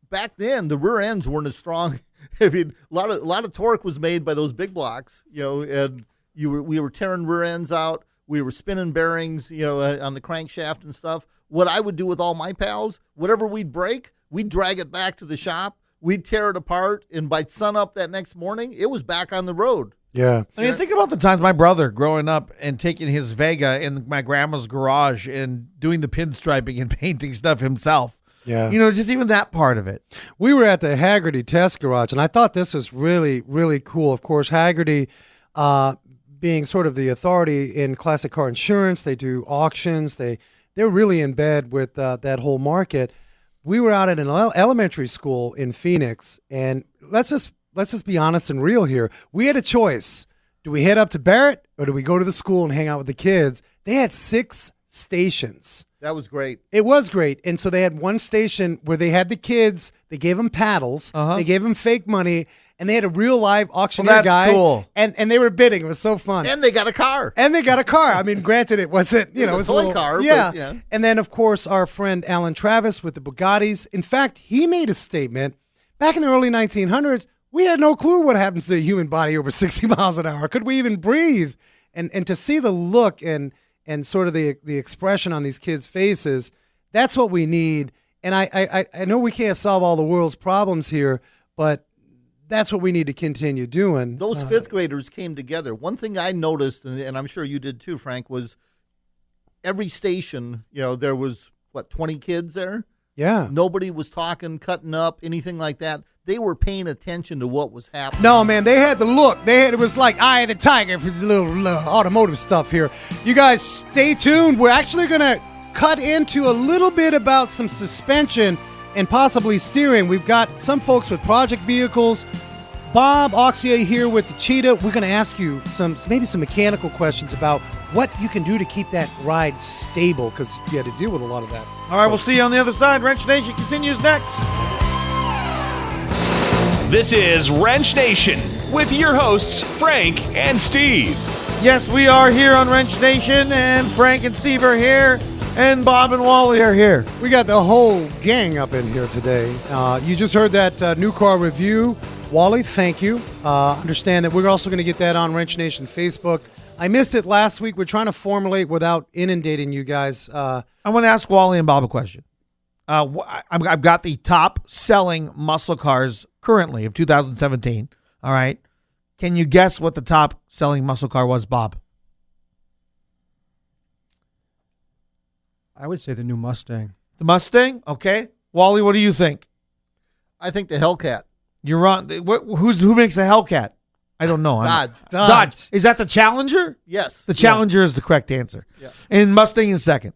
back then, the rear ends weren't as strong. I mean, a lot of torque was made by those big blocks, and we were tearing rear ends out. We were spinning bearings, on the crankshaft and stuff. What I would do with all my pals, whatever we'd break, we'd drag it back to the shop. We'd tear it apart, and by sunup that next morning, it was back on the road. Yeah. I mean, think about the times my brother growing up and taking his Vega in my grandma's garage and doing the pinstriping and painting stuff himself. Yeah. Just even that part of it. We were at the Haggerty Test Garage, and I thought this was really, really cool. Of course, Haggerty being sort of the authority in classic car insurance, they do auctions. They're really in bed with that whole market. we were out at an elementary school in Phoenix, and let's just be honest and real here. We had a choice. Do we head up to Barrett or do we go to the school and hang out with the kids? They had 6 stations. That was great. It was great. And so they had one station where they had the kids, they gave them paddles, they gave them fake money, and they had a real live auctioneer guy. Cool. And they were bidding. It was so fun. And they got a car. I mean, granted, it wasn't, it was a toy car. Yeah. But, yeah. And then, of course, our friend Alan Travis with the Bugattis. In fact, he made a statement back in the early 1900s. We had no clue what happens to a human body over 60 miles an hour. Could we even breathe? And to see the look and sort of the expression on these kids' faces, that's what we need. And I know we can't solve all the world's problems here, but that's what we need to continue doing. Those fifth graders came together. One thing I noticed, and I'm sure you did too, Frank, was every station, there was, 20 kids there? Yeah. Nobody was talking, cutting up, anything like that. They were paying attention to what was happening. No, man, they had the look. It was like Eye of the Tiger for this little automotive stuff here. You guys stay tuned. We're actually going to cut into a little bit about some suspension and possibly steering. We've got some folks with project vehicles. Bob Auxier here with the Cheetah. We're going to ask you maybe some mechanical questions about what you can do to keep that ride stable, because you had to deal with a lot of that. All right, we'll see you on the other side. Wrench Nation continues next. This is Wrench Nation with your hosts, Frank and Steve. Yes, we are here on Wrench Nation, and Frank and Steve are here, and Bob and Wally are here. We got the whole gang up in here today. You just heard that new car review. Wally, thank you. Understand that we're also going to get that on Wrench Nation Facebook. I missed it last week. We're trying to formulate without inundating you guys. I want to ask Wally and Bob a question. I've got the top selling muscle cars currently of 2017. All right. Can you guess what the top selling muscle car was, Bob? I would say the new Mustang. The Mustang? Okay. Wally, what do you think? I think the Hellcat. You're wrong. Who makes a Hellcat? I don't know. Dodge. Is that the Challenger? Yes. The Challenger is the correct answer. Yeah. And Mustang in second.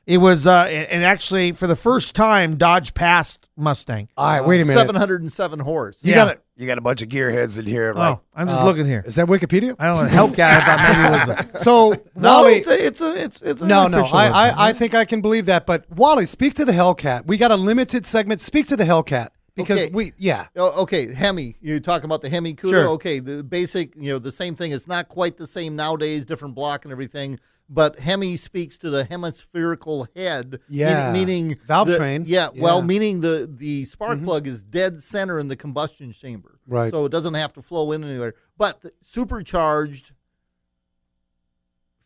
It was, and actually, for the first time, Dodge passed Mustang. All right, wait a minute. 707 horse. You got a bunch of gearheads in here. I'm just looking here. Is that Wikipedia? I don't know. Hellcat. I thought maybe it was. So No, Wally, it's no. official I think I can believe that. But Wally, speak to the Hellcat. We got a limited segment. Speak to the Hellcat because Okay, Hemi. You're talking about the Hemi Cuda. Sure. Okay, the basic, the same thing. It's not quite the same nowadays, different block and everything. But Hemi speaks to the hemispherical head, meaning valve train. Meaning the spark plug is dead center in the combustion chamber, right? So it doesn't have to flow in anywhere. But supercharged,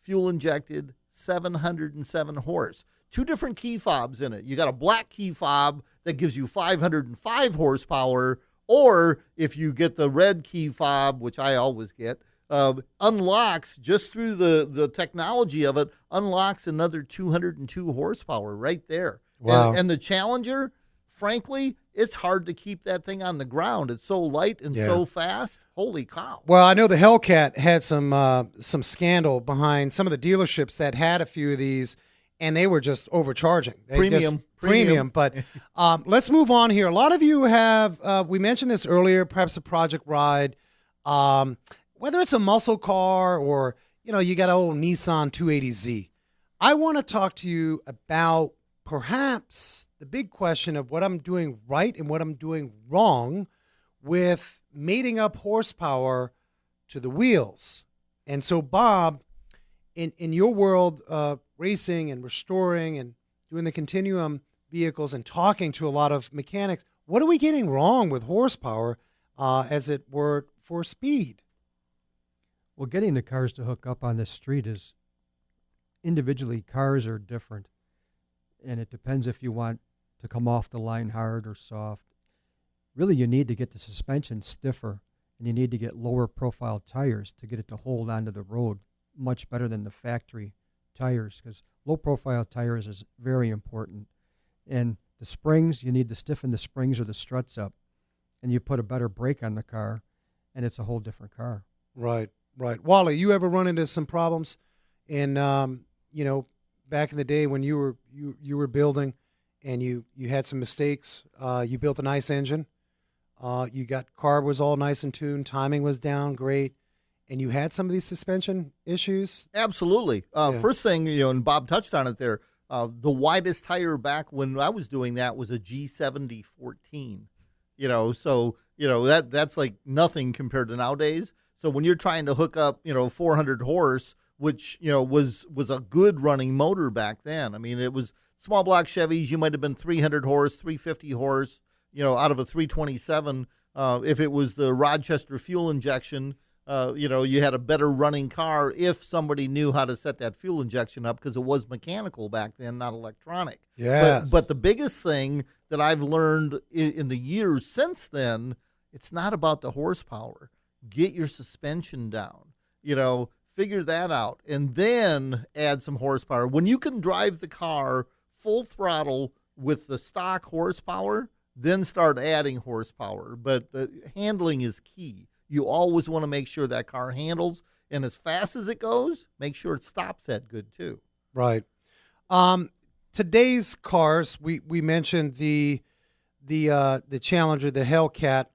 fuel injected, 707 horse. 2 different key fobs in it. You got a black key fob that gives you 505 horsepower, or if you get the red key fob, which I always get. Unlocks, just through the technology of it, unlocks another 202 horsepower right there. Wow. And the Challenger, frankly, it's hard to keep that thing on the ground. It's so light and so fast. Holy cow. Well, I know the Hellcat had some scandal behind some of the dealerships that had a few of these, and they were just overcharging. Premium. But let's move on here. A lot of you have, we mentioned this earlier, perhaps a project ride. Whether it's a muscle car or, you got an old Nissan 280Z. I want to talk to you about perhaps the big question of what I'm doing right and what I'm doing wrong with mating up horsepower to the wheels. And so, Bob, in your world of racing and restoring and doing the continuum vehicles and talking to a lot of mechanics, what are we getting wrong with horsepower, as it were, for speed? Well, getting the cars to hook up on this street is individually, cars are different. And it depends if you want to come off the line hard or soft. Really, you need to get the suspension stiffer, and you need to get lower profile tires to get it to hold onto the road much better than the factory tires, because low profile tires is very important. And the springs, you need to stiffen the springs or the struts up, and you put a better brake on the car, and it's a whole different car. Right. Wally, you ever run into some problems in, back in the day when you were building and you had some mistakes. You built a nice engine. You got carb was all nice and tuned. Timing was down great. And you had some of these suspension issues? Absolutely. First thing, and Bob touched on it there, the widest tire back when I was doing that was a G70 14. That's like nothing compared to nowadays. So when you're trying to hook up, 400 horse, which, was a good running motor back then. I mean, it was small block Chevys. You might have been 300 horse, 350 horse, out of a 327. If it was the Rochester fuel injection, you had a better running car if somebody knew how to set that fuel injection up, because it was mechanical back then, not electronic. Yes. But the biggest thing that I've learned in the years since then, it's not about the horsepower. Get your suspension down, figure that out, and then add some horsepower. When you can drive the car full throttle with the stock horsepower, then start adding horsepower. But the handling is key. You always want to make sure that car handles, and as fast as it goes, make sure it stops that good too. Right. Today's cars, we mentioned the Challenger, the Hellcat.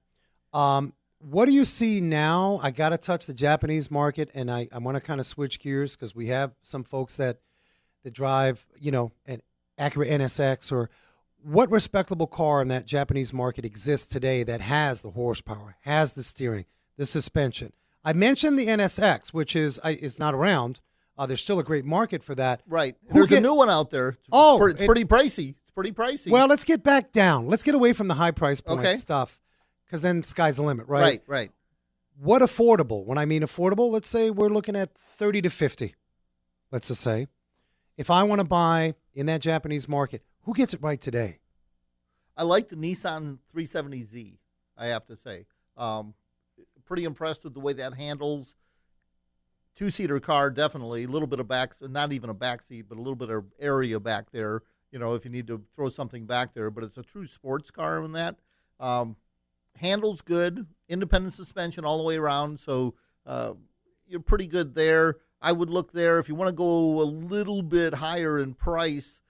What do you see now? I got to touch the Japanese market, and I want to kind of switch gears because we have some folks that drive, an Acura NSX, or what respectable car in that Japanese market exists today that has the horsepower, has the steering, the suspension. I mentioned the NSX, which is not around. There's still a great market for that. Right. There's a new one out there. It's pretty pricey. It's pretty pricey. Well, let's get back down. Let's get away from the high price point stuff, because then sky's the limit, right? Right. What affordable? When I mean affordable, let's say we're looking at 30 to 50. Let's just say, if I want to buy in that Japanese market, who gets it right today? I like the Nissan 370Z, I have to say. Pretty impressed with the way that handles. Two-seater car, definitely. A little bit of not even a back seat, but a little bit of area back there, if you need to throw something back there. But it's a true sports car in that. Handles good, independent suspension all the way around, so you're pretty good there. I would look there. If you want to go a little bit higher in price,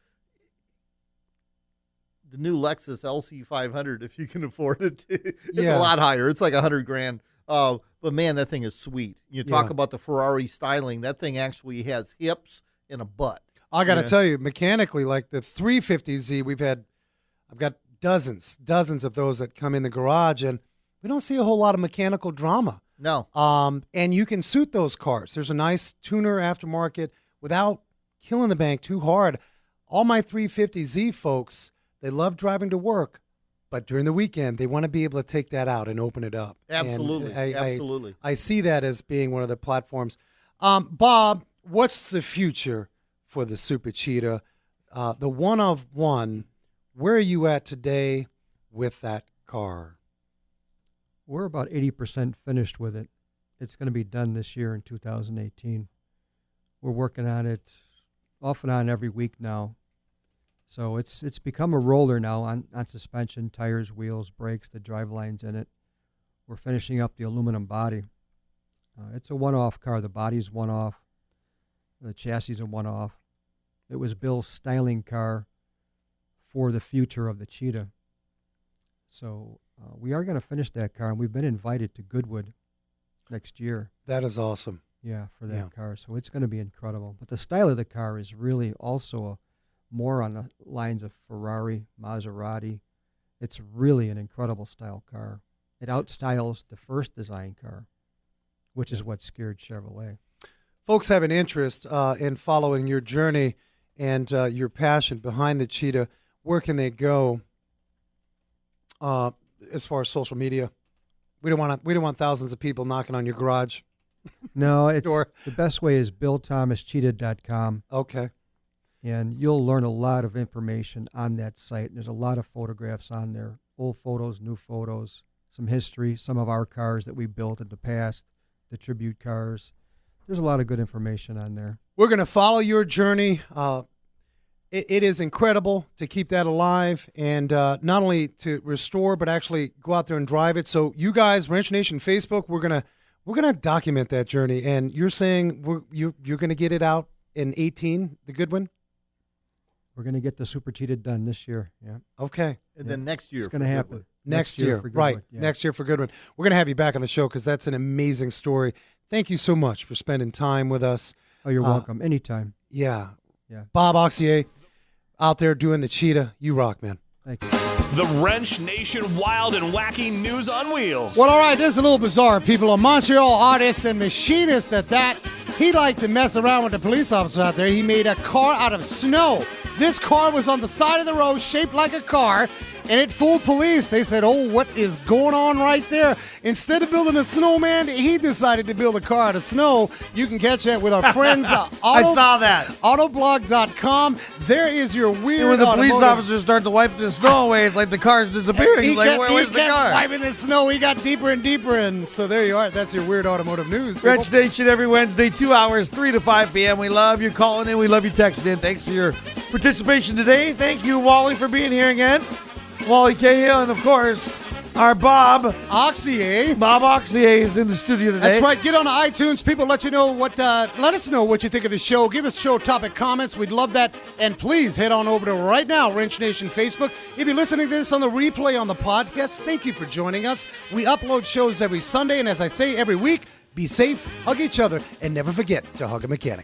the new Lexus LC500, if you can afford it. It's a lot higher. It's like $100,000. But man, that thing is sweet. You talk about the Ferrari styling. That thing actually has hips and a butt. I got to tell you, mechanically, like the 350Z, I've got dozens of those that come in the garage, and we don't see a whole lot of mechanical drama. No. And you can suit those cars. There's a nice tuner aftermarket without killing the bank too hard. All my 350Z folks, they love driving to work, but during the weekend, they want to be able to take that out and open it up. Absolutely. Absolutely. I see that as being one of the platforms. Bob, what's the future for the Super Cheetah? The one of one, where are you at today with that car? We're about 80% finished with it. It's going to be done this year in 2018. We're working on it off and on every week now. So it's become a roller now on suspension, tires, wheels, brakes, the drive lines in it. We're finishing up the aluminum body. It's a one-off car. The body's one-off. The chassis is a one-off. It was Bill's styling car for the future of the Cheetah. So we are going to finish that car, and we've been invited to Goodwood next year. That is awesome. Yeah, for that car. So it's going to be incredible. But the style of the car is really also more on the lines of Ferrari, Maserati. It's really an incredible style car. It outstyles the first design car, which is what scared Chevrolet. Folks have an interest in following your journey and your passion behind the Cheetah. Where can they go as far as social media? We don't want thousands of people knocking on your garage. No, it's the best way is BillThomasCheetah.com. Okay. And you'll learn a lot of information on that site. There's a lot of photographs on there, old photos, new photos, some history, some of our cars that we built in the past, the tribute cars. There's a lot of good information on there. We're going to follow your journey. It is incredible to keep that alive and not only to restore, but actually go out there and drive it. So you guys, Ranch Nation Facebook, we're gonna document that journey. And you're saying you're going to get it out in 18, the good one? We're going to get the Super Cheetah done this year. Yeah. Okay. And then next year. It's going to happen. Next year. for Right. Goodwood, yeah. Next year for Goodwin. We're going to have you back on the show because that's an amazing story. Thank you so much for spending time with us. Oh, you're welcome. Anytime. Yeah. Yeah. Bob Oxier out there doing the cheetah. You rock, man. Thank you. The Wrench Nation wild and wacky news on wheels. Well, all right, this is a little bizarre, people. A Montreal artist and machinist at that. He liked to mess around with the police officers out there. He made a car out of snow. This car was on the side of the road, shaped like a car, and it fooled police. They said, oh, what is going on right there? Instead of building a snowman, he decided to build a car out of snow. You can catch that with our friends. I saw that. Autoblog.com. There is your weird And when the police automotive- officers start to wipe the snow away, it's like the car's disappearing. He's like, where's the car? Wiping the snow. He got deeper and deeper. And so there you are. That's your weird automotive news. Wrench Nation every Wednesday, 2 hours, 3 to 5 p.m. We love you calling in. We love you texting in. Thanks for your participation today. Thank you, Wally, for being here again. Wally Cahill, and of course, our Bob Oxier. Bob Oxier is in the studio today. That's right. Get on iTunes. People, let us know what you think of the show. Give us show topic comments. We'd love that. And please head on over to right now, Wrench Nation Facebook. If you're listening to this on the replay on the podcast, thank you for joining us. We upload shows every Sunday, and as I say every week, be safe, hug each other, and never forget to hug a mechanic.